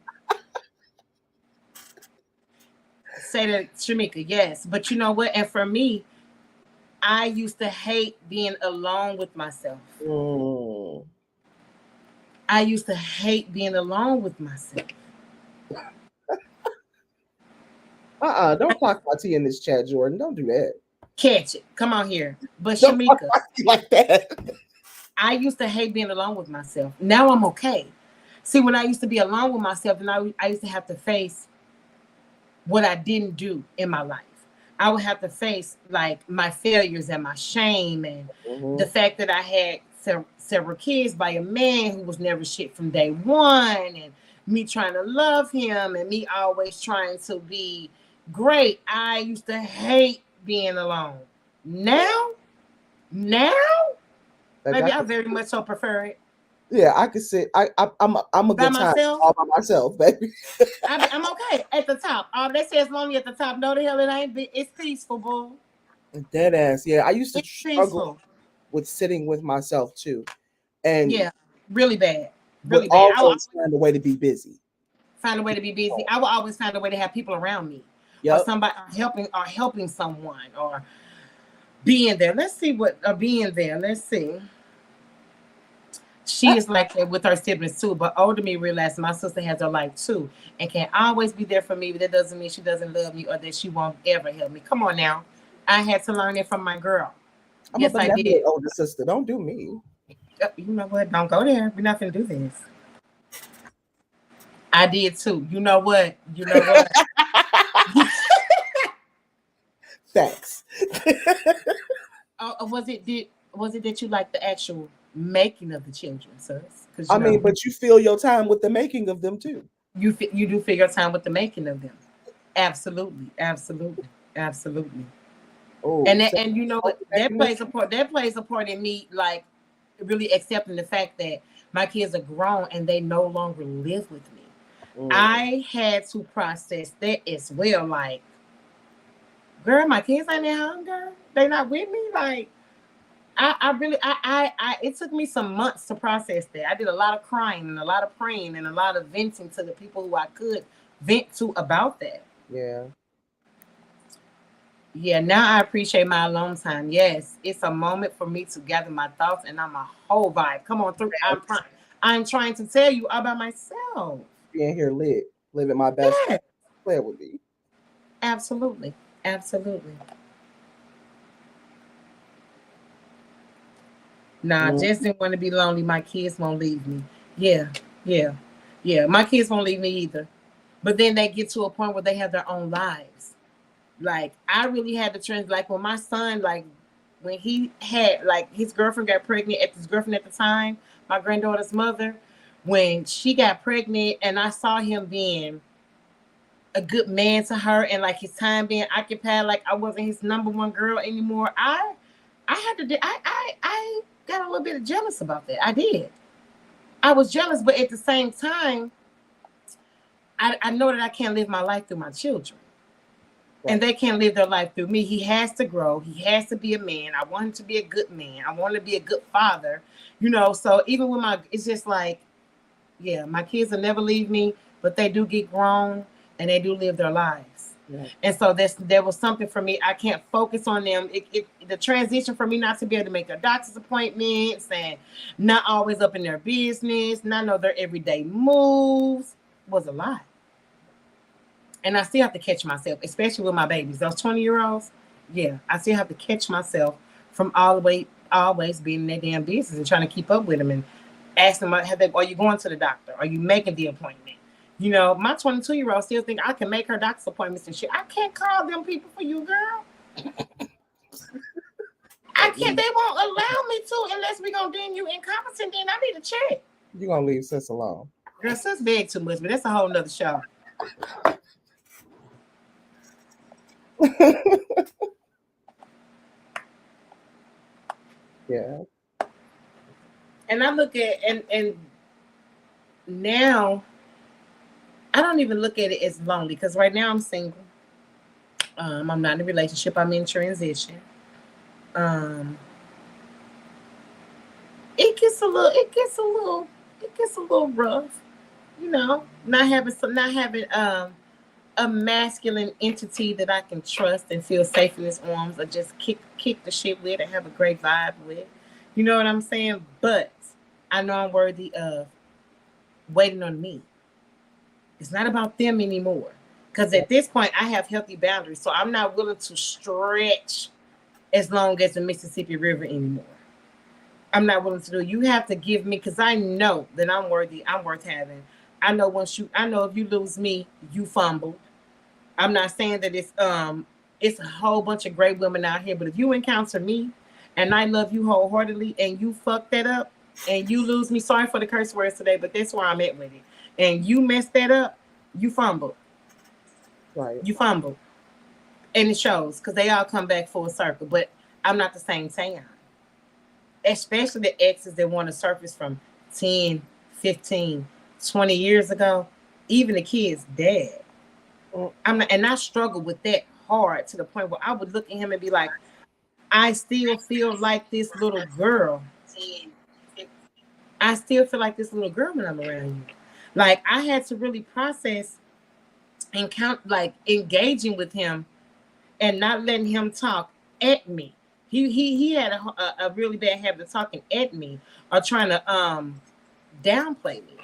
Say to Shamika, yes. But you know what? And for me, I used to hate being alone with myself. I used to hate being alone with myself. Don't talk about tea in this chat, Jordan. Don't do that. Catch it. Come on here. But Shamika, like that. I used to hate being alone with myself. Now I'm okay. See, when I used to be alone with myself, and I used to have to face what I didn't do in my life. I would have to face like my failures and my shame and the fact that I had several kids by a man who was never shit from day one, and me trying to love him and me always trying to be great. I used to hate being alone. Now, maybe I very much so prefer it. Yeah, I could sit. I'm a By good time myself? all by myself, baby. I'm okay at the top. They say it's lonely at the top. No, the hell it ain't. It's peaceful, boo. Dead ass. Yeah, I used to It's struggle peaceful. with sitting with myself too, and Yeah, really bad. but Really bad. I will always find a way to be busy. find a way to be busy. I will always find a way to have people around me, or Yep. somebody helping someone, or being there. Let's see what being there. Let's see. She is like that with her siblings too, but older me realized my sister has her life too and can always be there for me, but that doesn't mean she doesn't love me or that she won't ever help me. Come on now. I had to learn it from my girl. I'm Yes, a I did. benevolent older sister. Don't do me. You know what? Don't go there. We're not gonna do this. I did too. You know what? You know what? Facts. Was it that you like the actual making of the children, sis? I mean, but you feel your time with the making of them too. You do figure time with the making of them. Absolutely, absolutely, absolutely. Oh, And you know what? That plays a part. That plays a part in me, like really accepting the fact that my kids are grown and they no longer live with me. I had to process that as well. Like, girl, my kids ain't at home, girl. They not with me. Like, I really, it took me some months to process that. I did a lot of crying and a lot of praying and a lot of venting to the people who I could vent to about that. Yeah. Yeah, now I appreciate my alone time. Yes, it's a moment for me to gather my thoughts, and I'm a whole vibe. Come on through. I'm trying to tell you about myself. Being here lit, living my best. Yeah. Play with me. Absolutely. Absolutely. Nah, I just didn't want to be lonely. My kids won't leave me. Yeah. My kids won't leave me either. But then they get to a point where they have their own lives. Like, I really had to trans. Like, when my son, like, when he had, like, his girlfriend got pregnant, his girlfriend at the time, my granddaughter's mother, when she got pregnant and I saw him being a good man to her and like his time being occupied, like I wasn't his number one girl anymore. I got a little bit of jealous about that. I did. I was jealous, but at the same time, I know that I can't live my life through my children. Right. And they can't live their life through me. He has to grow. He has to be a man. I want him to be a good man. I want him to be a good father. You know, so even with it's just like, yeah, my kids will never leave me, but they do get grown and they do live their lives. Yeah. And so there was something for me. I can't focus on them. The transition for me not to be able to make their doctor's appointments and not always up in their business, not know their everyday moves was a lot. And I still have to catch myself, especially with my babies, those 20-year-olds. Yeah, I still have to catch myself from always being in their damn business and trying to keep up with them and ask them, are you going to the doctor? Are you making the appointment? You know, my 22-year-old still think I can make her doctor's appointments and shit. I can't call them people for you, girl. I can't. They won't allow me to unless we're going to deem you incompetent. Then I need to check. You're going to leave sis alone. Girl, sis beg too much, but that's a whole nother show. Yeah. And I look at and now I don't even look at it as lonely because right now I'm single. I'm not in a relationship. I'm in transition. It gets a little rough, you know. Not having a masculine entity that I can trust and feel safe in his arms, or just kick the shit with and have a great vibe with. You know what I'm saying? But I know I'm worthy of waiting on me. It's not about them anymore. Because at this point, I have healthy boundaries. So I'm not willing to stretch as long as the Mississippi River anymore. I'm not willing to do it. You have to give me, because I know that I'm worthy. I'm worth having. I know if you lose me, you fumbled. I'm not saying that it's a whole bunch of great women out here, but if you encounter me and I love you wholeheartedly and you fuck that up and you lose me, sorry for the curse words today, but that's where I'm at with it. And you mess that up, you fumble. Right. You fumble. And it shows because they all come back full circle. But I'm not the same Tayon. Especially the exes that want to surface from 10, 15, 20 years ago. Even the kids' dad. I'm not, and I struggle with that hard to the point where I would look at him and be like, I still feel like this little girl. I still feel like this little girl when I'm around you. Like I had to really process and count, like engaging with him and not letting him talk at me. He had a really bad habit of talking at me or trying to downplay me.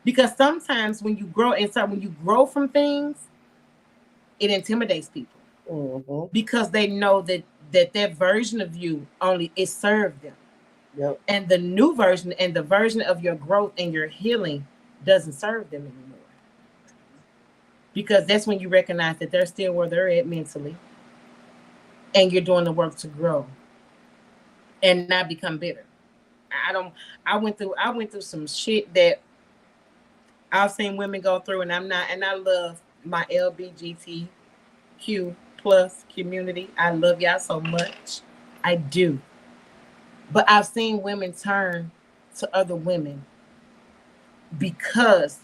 Because sometimes when you grow inside, when you grow from things, it intimidates people because they know that version of you only it served them. Yep. And the new version and the version of your growth and your healing doesn't serve them anymore. Because that's when you recognize that they're still where they're at mentally. And you're doing the work to grow and not become bitter. I went through some shit that I've seen women go through, and I love my LBGTQ plus community. I love y'all so much. I do. But I've seen women turn to other women because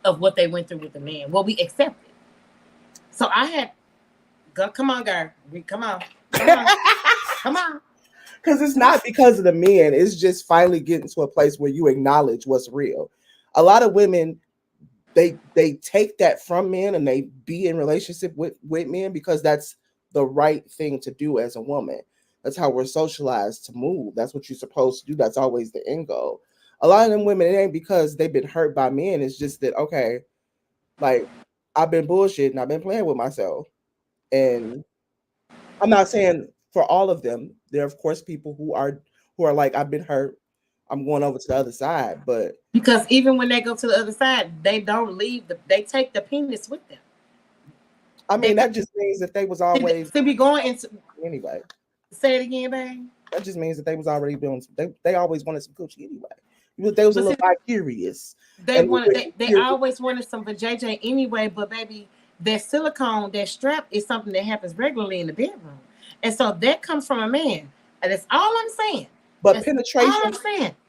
of what they went through with the man. Well, we accepted. So I had come on, girl. Come on. Come on. Because it's not because of the men. It's just finally getting to a place where you acknowledge what's real. A lot of women, they take that from men and they be in relationship with men because that's the right thing to do as a woman. That's how we're socialized to move. That's what you're supposed to do. That's always the end goal. A lot of them women, it ain't because they've been hurt by men. It's just that, okay, like I've been bullshitting. I've been playing with myself. And I'm not saying for all of them. There are, of course, people who are like, I've been hurt. I'm going over to the other side. But because even when they go to the other side, they don't leave. They take the penis with them. I mean, that just means that they was always to be going into anyway. Say it again, babe. That just means that they was already doing. They always wanted some coochie anyway. They was a little vicarious. They always wanted some for JJ anyway. But baby, that silicone, that strap is something that happens regularly in the bedroom, and so that comes from a man. And that's all I'm saying. But that's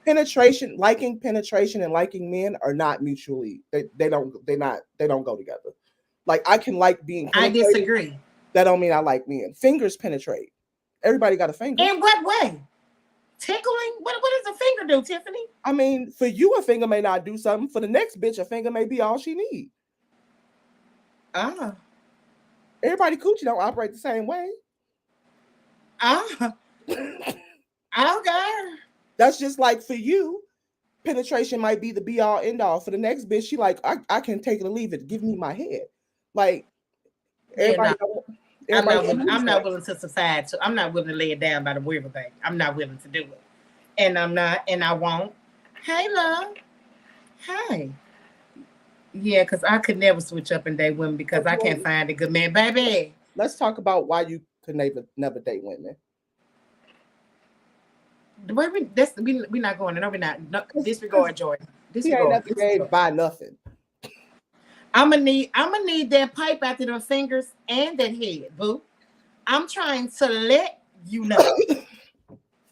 penetration, liking penetration and liking men are not mutually. They don't go together. Like I can like being. I disagree. That don't mean I like men. Fingers penetrate. Everybody got a finger. In what way? Tickling? What does a finger do, Tiffany? I mean, for you, a finger may not do something. For the next bitch, a finger may be all she needs. Everybody coochie don't operate the same way. Okay. That's just like for you, penetration might be the be all end all. For the next bitch, she like, I can take it or leave it. Give me my head. Like everybody. Yeah, I'm not willing to subside to. I'm not willing to lay it down by the river bank. I'm not willing to do it, and I'm not, and I won't. Hey, love. Hey. Yeah, because I could never switch up and date women because I can't find a good man, baby. Let's talk about why you could never date women. We're not going. No, we're not. No, disregard Jordan. Disregard. He ain't never buy nothing. I'm gonna need that pipe after them fingers and that head, boo. I'm trying to let you know.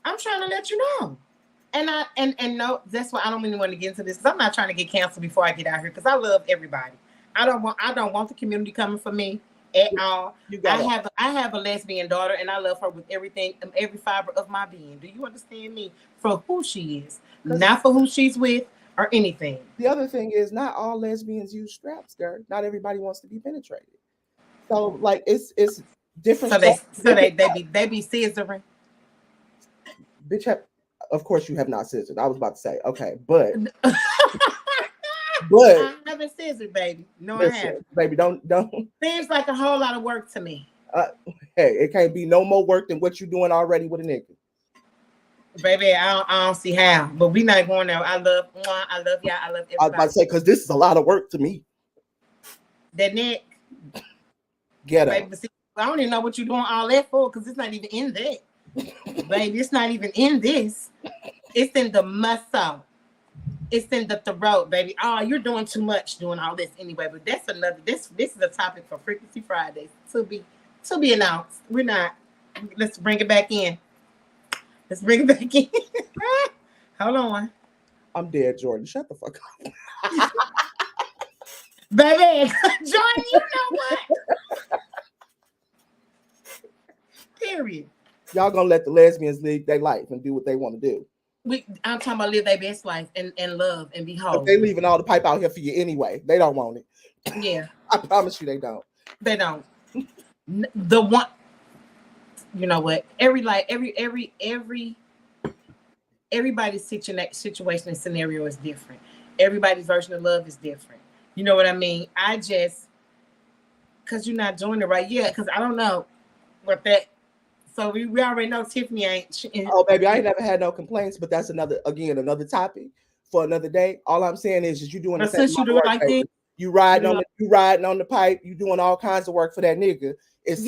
I'm trying to let you know. And no, that's why I don't really want to get into this because I'm not trying to get canceled before I get out here because I love everybody. I don't want the community coming for me at all. I have a lesbian daughter and I love her with everything, every fiber of my being. Do you understand me? For who she is, not for who she's with. Or anything. The other thing is not all lesbians use straps, girl. Not everybody wants to be penetrated. So like it's different. So they be scissoring. Bitch, of course you have not scissored. I was about to say, okay, but I haven't scissored, baby. No, listen, I haven't. Baby, don't. Seems like a whole lot of work to me. Hey, it can't be no more work than what you're doing already with a nigga. Baby, I don't see how, but we not going there. I love y'all. I love everybody. I was about to say because this is a lot of work to me. That neck. Ghetto. Baby, but see, I don't even know what you're doing all that for because it's not even in that. Baby, it's not even in this. It's in the muscle. It's in the throat, baby. Oh, you're doing too much doing all this anyway. But that's another. This is a topic for Frequency Fridays to be announced. We're not. Let's bring it back in. Let's bring it back in. Hold on. I'm dead, Jordan. Shut the fuck up. Baby, Jordan, you know what? Period. Y'all gonna let the lesbians live their life and do what they want to do. I'm talking about live their best life and love and be whole. But they leaving all the pipe out here for you anyway. They don't want it. Yeah. I promise you they don't. They don't. The one, you know what? Everybody's situation and scenario is different. Everybody's version of love is different. You know what I mean? Because you're not doing it right. Yeah, because I don't know what that. So we already know Tiffany ain't. Oh, baby, I ain't never had no complaints, but that's another topic for another day. All I'm saying is you doing the same. Since you do it like this, you riding on the pipe, you doing all kinds of work for that nigga. It's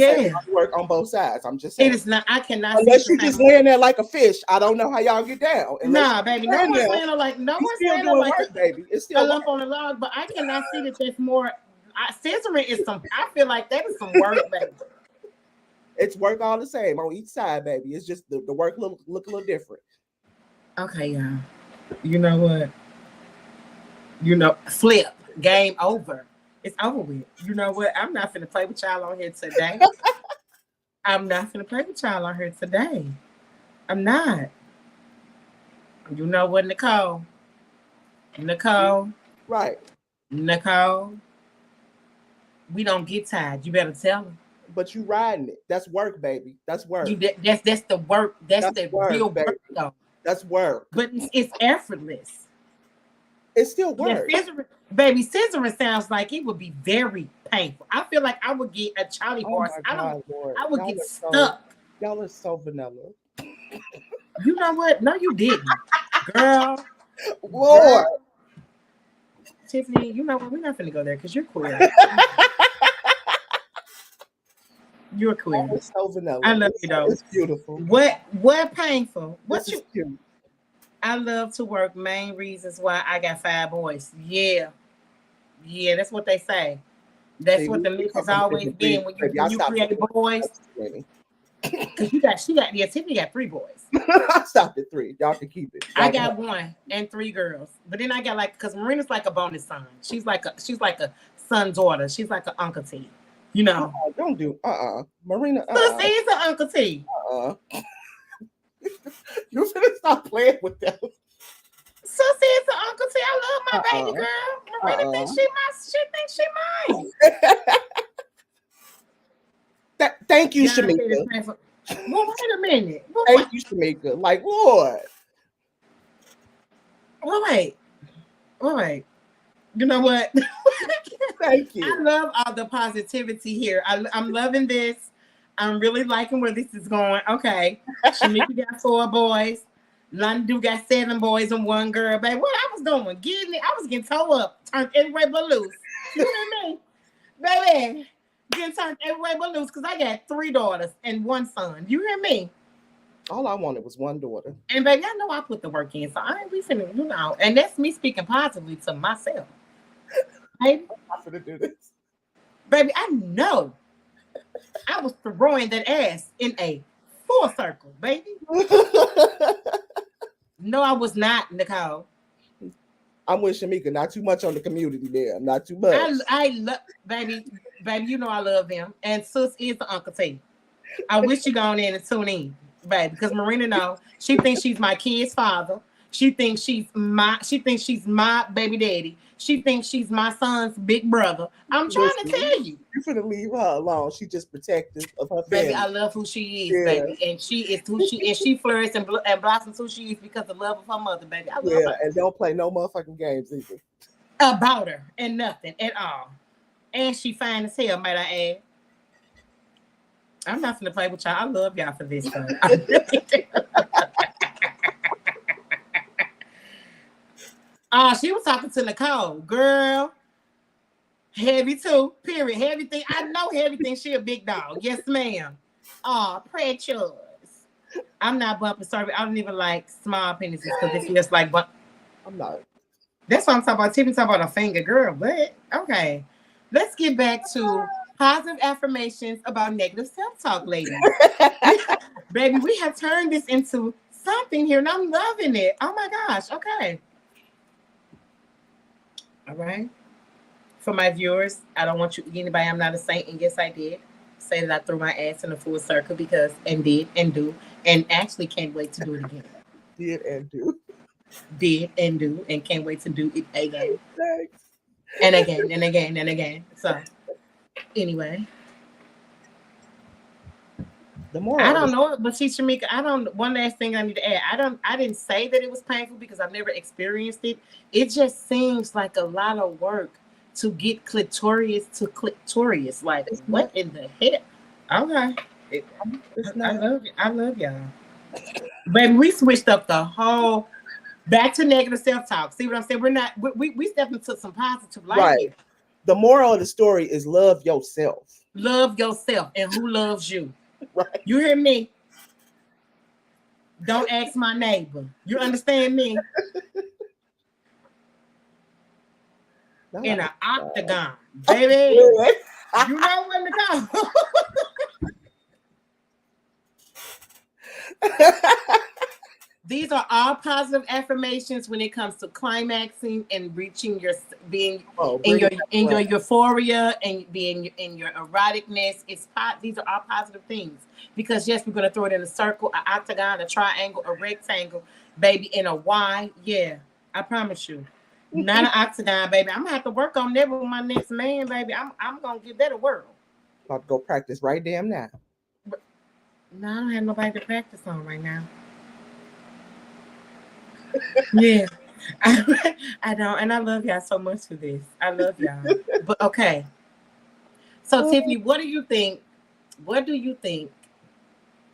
work on both sides. I'm just saying. It is not. I cannot. Unless you just laying there like a fish. I don't know how y'all get down. Nah, baby. No one's laying there like work, baby. It's still a lump on the log, but I cannot see that there's more. Scissoring is some. I feel like that is some work, baby. It's work all the same on each side, baby. It's just the work look a little different. Okay, y'all. You know what? Flip. Game over. It's over with. You know what? I'm not finna play with y'all on here today. I'm not finna play with y'all on here today. I'm not. You know what, Nicole? Right. Nicole. We don't get tired. You better tell them. But you riding it. That's work, baby. That's work. That's the work. That's the work, real baby. Work, though. That's work. But it's effortless. It's still work. Scissoring sounds like it would be very painful. I feel like I would get a Charlie horse. I would get stuck. Y'all are so vanilla. You know what? No, you didn't. Girl. Lord. Girl. Tiffany, you know what? We're not finna go there because you're queer. You're queer. It's so vanilla. I love you though. It's beautiful. What painful? What you cute. I love to work. Main reasons why I got 5 boys. Yeah, that's what they say. That's what the myth has always been when you create boys. Because Tiffany got 3 boys. I stopped at 3. Y'all can keep it. I got 1 and 3 girls. But then I got because Marina's like a bonus son. She's like a son daughter. She's like an Uncle T. You know. Don't do Marina. Sis is an Uncle T. You're gonna stop playing with them. Sis is an Uncle T. I love my baby girl. Marina thinks she mine. Thank you, Shamika. Well, wait a minute. Thank you, Shamika. Like, Lord. Wait. You know what? Thank you. I love all the positivity here. I'm loving this. I'm really liking where this is going. Okay. Shamika got 4 boys. London got 7 boys and 1 girl. Baby, what I was doing? I was getting towed up, turned every way but loose. You hear me? Baby, getting turned every way but loose because I got 3 daughters and 1 son. You hear me? All I wanted was 1 daughter. And baby, I know I put the work in, so I ain't finna, and that's me speaking positively to myself. Baby, I'm gonna do this. Baby, I know I was throwing that ass in a full circle, baby. No, I was not, Nicole. I'm with Shamika. Not too much on the community there. Not too much. I love, baby. You know I love them. And sis is the Uncle T. I wish you gone in and tune in, baby, because Marina knows she thinks she's my kid's father. She thinks she's my baby daddy. She thinks she's my son's big brother. I'm trying to tell you. You're gonna leave her alone. She's just protective of her family. Baby, I love who she is, baby. And she is who she is. She flourishes and blossoms who she is because of the love of her mother, baby. I love her. And don't play no motherfucking games either. About her and nothing at all. And she fine as hell, might I add. I'm not gonna play with y'all. I love y'all for this. She was talking to Nicole, girl. Heavy too. Period. Heavy thing. I know Heavy thinks she a big dog. Yes, ma'am. Oh, precious. I'm not bumping. Sorry, I don't even like small penises because it feels like. But I'm not. that's what I'm talking about. Tiffany talking about a finger, girl. But okay, let's get back to positive affirmations about negative self-talk, ladies. Baby, we have turned this into something here, and I'm loving it. Oh my gosh. Okay. All right. For my viewers, I don't want you anybody. I'm not a saint, and yes, I did say that I threw my ass in a full circle because and did and do and actually can't wait to do it again. Did and do. Did and do and can't wait to do it again Thanks. and again and again and again. So anyway, The more I don't know, but see, Shamika, I don't. One last thing I need to add. I didn't say that it was painful because I've never experienced it. It just seems like a lot of work to get clitorius to clitorius. Like, what in the hell? Okay. I love y'all. Baby, we switched up the whole back to negative self-talk. See what I'm saying? We're not we stepped into some positive light. Right. The moral of the story is love yourself. Love yourself and who loves you. Right. You hear me? Don't ask my neighbor. You understand me? In an octagon, baby. You know when to go. These are all positive affirmations when it comes to climaxing and reaching your being in your euphoria and being in your eroticness. These are all positive things because yes, we're gonna throw it in a circle, an octagon, a triangle, a rectangle, baby, in a Y. Yeah, I promise you. Not an octagon, baby. I'm gonna have to work on that with my next man, baby. I'm gonna give that a whirl. About to go practice right damn now. No, I don't have nobody to practice on right now. Yeah, I don't, and I love y'all so much for this. I love y'all. But okay, so Tiffany, what do you think? What do you think?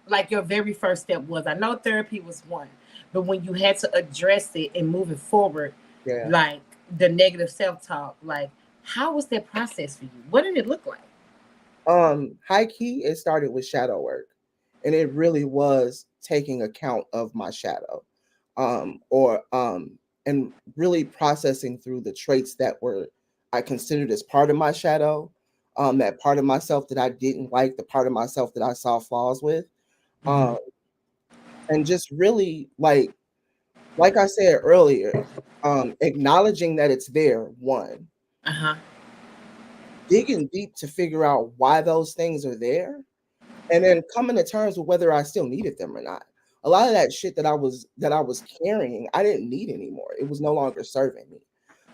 Like your very first step was? I know therapy was one, but when you had to address it and move it forward, like the negative self-talk, like how was that process for you? What did it look like? High key, it started with shadow work, and it really was taking account of my shadow. And really processing through the traits that I considered as part of my shadow, that part of myself that I didn't like, the part of myself that I saw flaws with, and just really like I said earlier, acknowledging that it's there, one, digging deep to figure out why those things are there, and then coming to terms with whether I still needed them or not. A lot of that shit that I was carrying, I didn't need anymore. It was no longer serving me.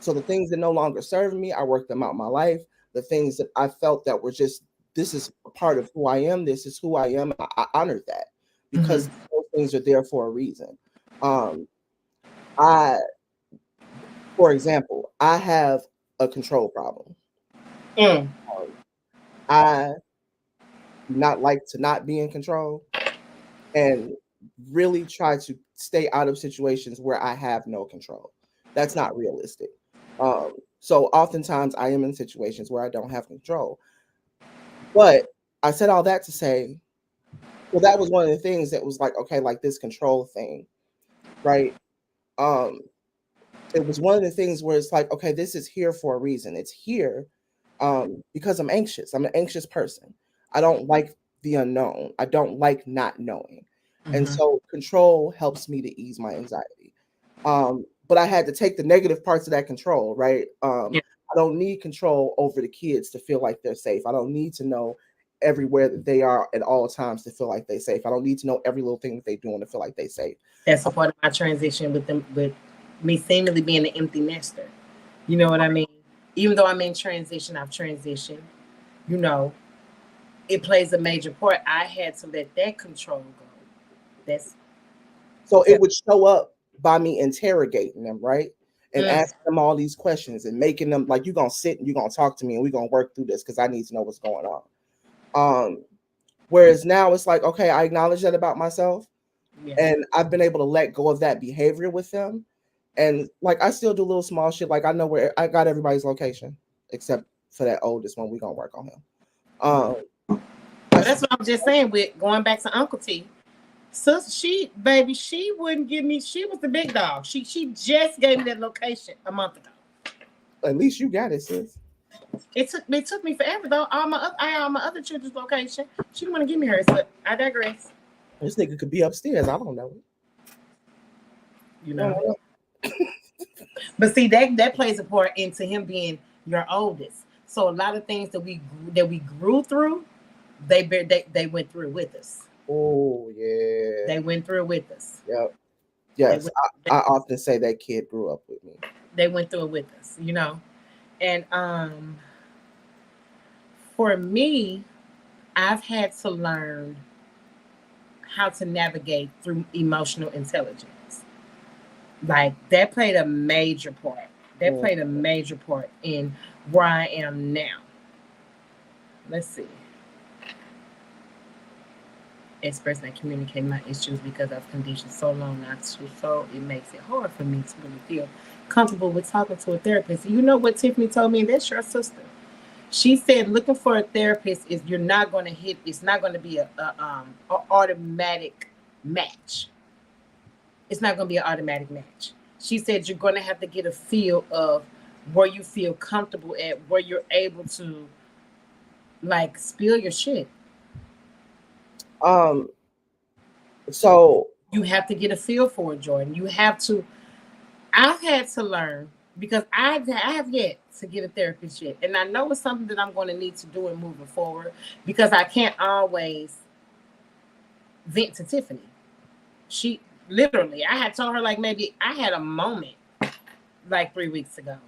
So the things that no longer served me, I worked them out in my life. The things that I felt that were just, this is a part of who I am. This is who I am. I honored that because those things are there for a reason. For example, I have a control problem. I not like to not be in control and really try to stay out of situations where I have no control. That's not realistic. So oftentimes I am in situations where I don't have control. But I said all that to say, well, that was one of the things that was like, okay, like this control thing, right? It was one of the things where it's like, okay, this is here for a reason. It's here because I'm anxious. I'm an anxious person. I don't like the unknown. I don't like not knowing. And so control helps me to ease my anxiety. But I had to take the negative parts of that control, right? I don't need control over the kids to feel like they're safe. I don't need to know everywhere that they are at all times to feel like they're safe. I don't need to know every little thing that they're doing to feel like they're safe. That's a part of my transition with me seemingly being an empty nester. You know what I mean? Even though I'm in transition, I've transitioned. You know, it plays a major part. I had to let that control go. So it would show up by me interrogating them, right? And asking them all these questions and making them like, you're going to sit and you're going to talk to me and we're going to work through this because I need to know what's going on. Whereas now it's like, okay, I acknowledge that about myself and I've been able to let go of that behavior with them. And like, I still do little small shit. Like I know where I got everybody's location except for that oldest one. We're gonna work on him. But that's what I'm just saying with going back to Uncle T. So she wouldn't give me. She was the big dog. She just gave me that location a month ago. At least you got it, sis. It took me forever though. I had all my other children's location. She didn't want to give me hers, but I digress. This nigga could be upstairs. I don't know. You know. But see, that plays a part into him being your oldest. So a lot of things that we grew through, they went through with us. Oh yeah. They went through with us. Yep. Yes. I often say that kid grew up with me. They went through it with us, you know. And for me, I've had to learn how to navigate through emotional intelligence. Like that played a major part. That played a major part in where I am now. Let's see. Expressing and communicating my issues because I've conditioned so long not to, so it makes it hard for me to really feel comfortable with talking to a therapist. You know what Tiffany told me? That's your sister. She said looking for a therapist is you're not going to hit. It's not going to be a automatic match. It's not going to be an automatic match. She said you're going to have to get a feel of where you feel comfortable at, where you're able to like spill your shit. So you have to get a feel for it, Jordan. You have to. I've had to learn because I have yet to get a therapist yet, and I know it's something that I'm going to need to do in moving forward because I can't always vent to Tiffany. She literally, I had told her like maybe I had a moment like 3 weeks ago,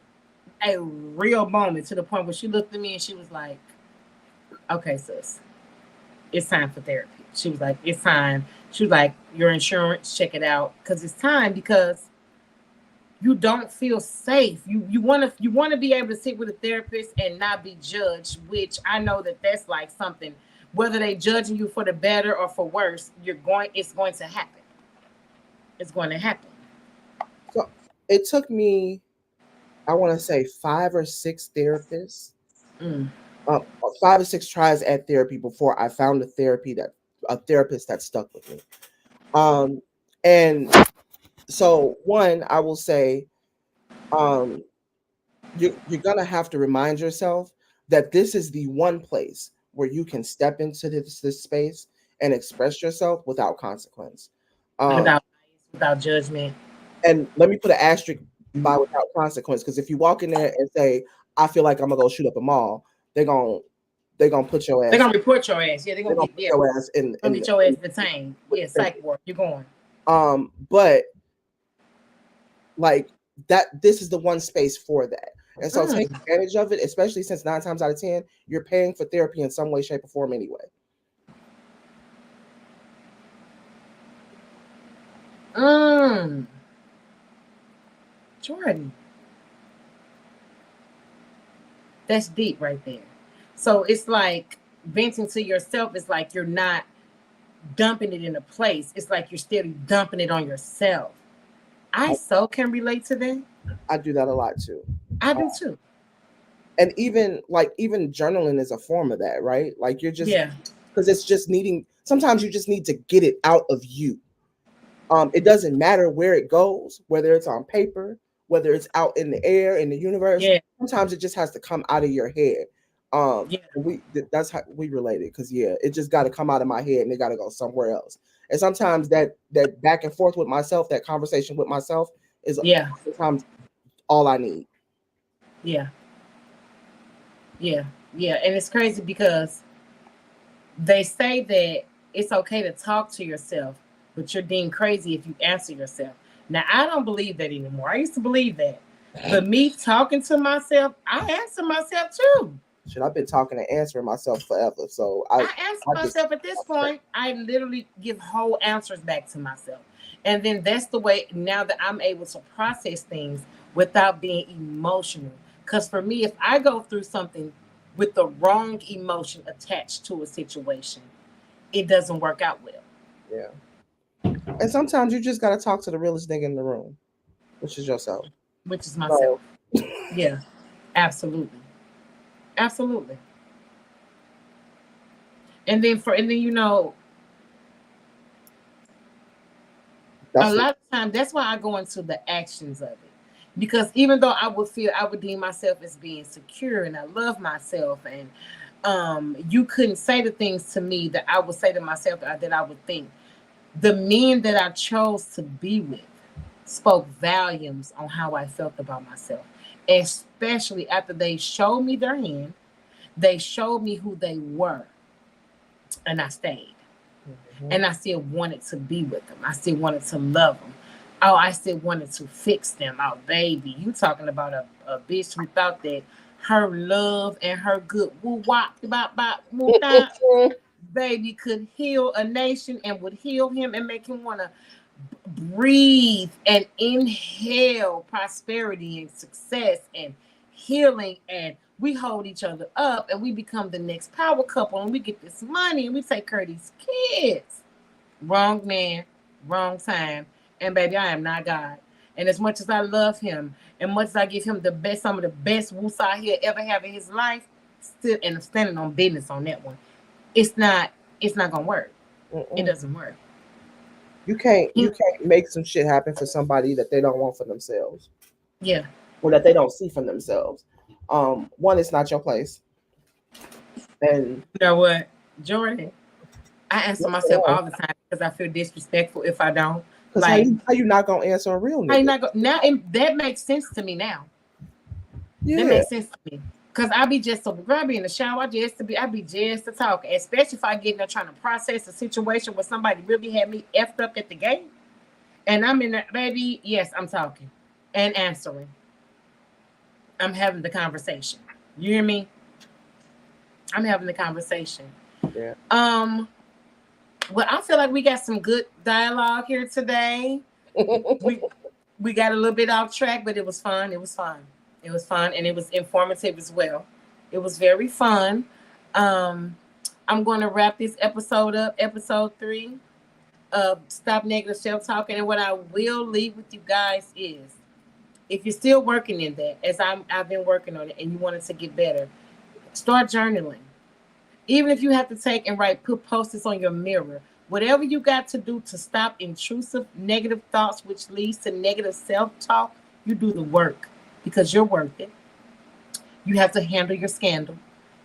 a real moment to the point where she looked at me and she was like, "Okay, sis, it's time for therapy." She was like, "It's time." She was like, "Your insurance, check it out, because it's time because you don't feel safe. You want to be able to sit with a therapist and not be judged, which I know that's like something. Whether they judging you for the better or for worse, it's going to happen. It's going to happen." So it took me, I want to say 5 or 6 therapists, 5 or 6 tries at therapy before I found a therapist that stuck with me. And so one, I will say, you're gonna have to remind yourself that this is the one place where you can step into this space and express yourself without consequence, without judgment. And let me put an asterisk by without consequence, because if you walk in there and say, "I feel like I'm gonna go shoot up a mall," they're gonna put your ass. They're gonna report your ass. Yeah, they're gonna get your ass get your ass detained. Yeah, psych ward. You're going. But like that, this is the one space for that, and so take advantage of it, especially since 9 times out of 10 you're paying for therapy in some way, shape, or form anyway. Jordan, that's deep right there. So it's like venting to yourself is like you're not dumping it in a place. It's like you're still dumping it on yourself. I so can relate to that. I do that a lot too. I do too. And even journaling is a form of that, right? Like you're just, because it's just sometimes you just need to get it out of you. It doesn't matter where it goes, whether it's on paper, whether it's out in the air, in the universe. Yeah. Sometimes it just has to come out of your head. That's how we related, because it just got to come out of my head and it got to go somewhere else. And sometimes that back and forth with myself, that conversation with myself is sometimes all I need. Yeah. And it's crazy because they say that it's okay to talk to yourself, but you're deemed crazy if you answer yourself. Now, I don't believe that anymore. I used to believe that. But me talking to myself, I answer myself too. Shit, I've been talking and answering myself forever. So I answer myself at this point. I literally give whole answers back to myself. And then that's the way now that I'm able to process things without being emotional. Because for me, if I go through something with the wrong emotion attached to a situation, it doesn't work out well. Yeah. And sometimes you just got to talk to the realest nigga in the room, which is yourself. Which is myself. Yeah, absolutely. Absolutely. And then you know, That's a lot of times that's why I go into the actions of it. Because even though I would deem myself as being secure and I love myself, and you couldn't say the things to me that I would say to myself that I would think. The men that I chose to be with spoke volumes on how I felt about myself, especially after they showed me their hand, they showed me who they were, and I stayed. And I still wanted to be with them. I still wanted to love them. Oh, I still wanted to fix them. Oh, baby, you talking about a bitch who thought that her love and her good woo wop bop bop woo da, baby could heal a nation and would heal him and make him want to breathe and inhale prosperity and success and healing, and we hold each other up and we become the next power couple and we get this money and we take care of these kids. Wrong man, wrong time. And baby, I am not God. And as much as I love him, and much as I give him the best, some of the best woosah he'll ever have in his life, still, and I'm standing on business on that one, it's not gonna work. It doesn't work. You can't make some shit happen for somebody that they don't want for themselves. Yeah. Or that they don't see for themselves. One, it's not your place. And you know what, Jordan, I answer myself all the time because I feel disrespectful if I don't. Like, how you not gonna answer a real nigga? How you not now? That makes sense to me now. Yeah. That makes sense to me. Cause I be just so girl, I be in the shower, I be just to talk, especially if I get in there trying to process a situation where somebody really had me effed up at the gate, and I'm in there, baby. Yes, I'm talking and answering. I'm having the conversation. You hear me? I'm having the conversation. Yeah. Well, I feel like we got some good dialogue here today. we got a little bit off track, but it was fun. It was fun, and it was informative as well. It was very fun. I'm going to wrap this episode up, episode 3 of Stop Negative Self-Talk. And what I will leave with you guys is, if you're still working in that, as I've been working on it, and you wanted to get better, start journaling. Even if you have to take and put post-its on your mirror, whatever you got to do to stop intrusive negative thoughts, which leads to negative self-talk, you do the work because you're worth it. You have to handle your scandal.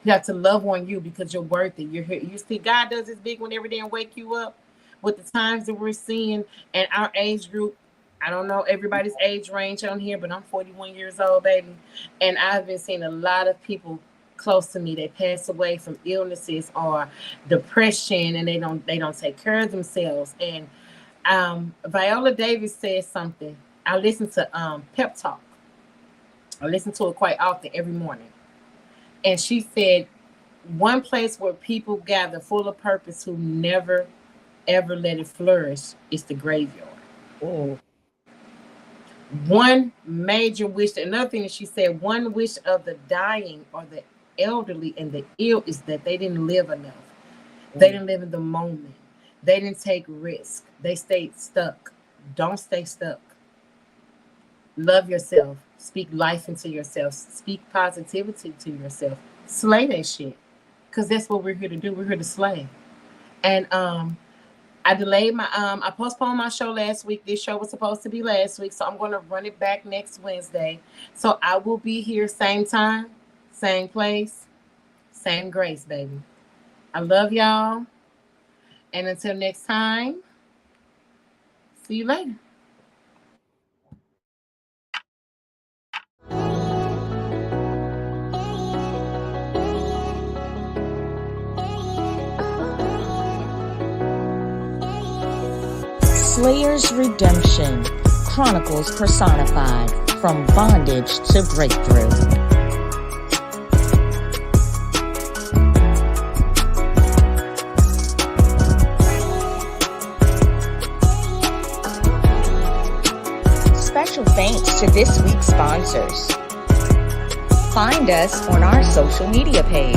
You have to love on you because you're worth it. You're here. You see, God does his big one every day and wake you up. With the times that we're seeing and our age group, I don't know everybody's age range on here, but I'm 41 years old, baby. And I've been seeing a lot of people close to me, they pass away from illnesses or depression, and they don't take care of themselves. And Viola Davis said something. I listen to Pep Talk. I listen to it quite often every morning. And she said, one place where people gather full of purpose who never, ever let it flourish is the graveyard. Oh. One major wish, another thing that she said, one wish of the dying or the elderly and the ill is that they didn't live enough. They didn't live in the moment. They didn't take risk. They stayed stuck. Don't stay stuck. Love yourself. Speak life into yourself. Speak positivity to yourself. Slay that shit. Because that's what we're here to do. We're here to slay. And I delayed I postponed my show last week. This show was supposed to be last week, so I'm going to run it back next Wednesday. So I will be here same time, same place, same grace, baby. I love y'all. And until next time, see you later. Slayer's Redemption, Chronicles personified, from bondage to breakthrough. Special thanks to this week's sponsors. Find us on our social media page.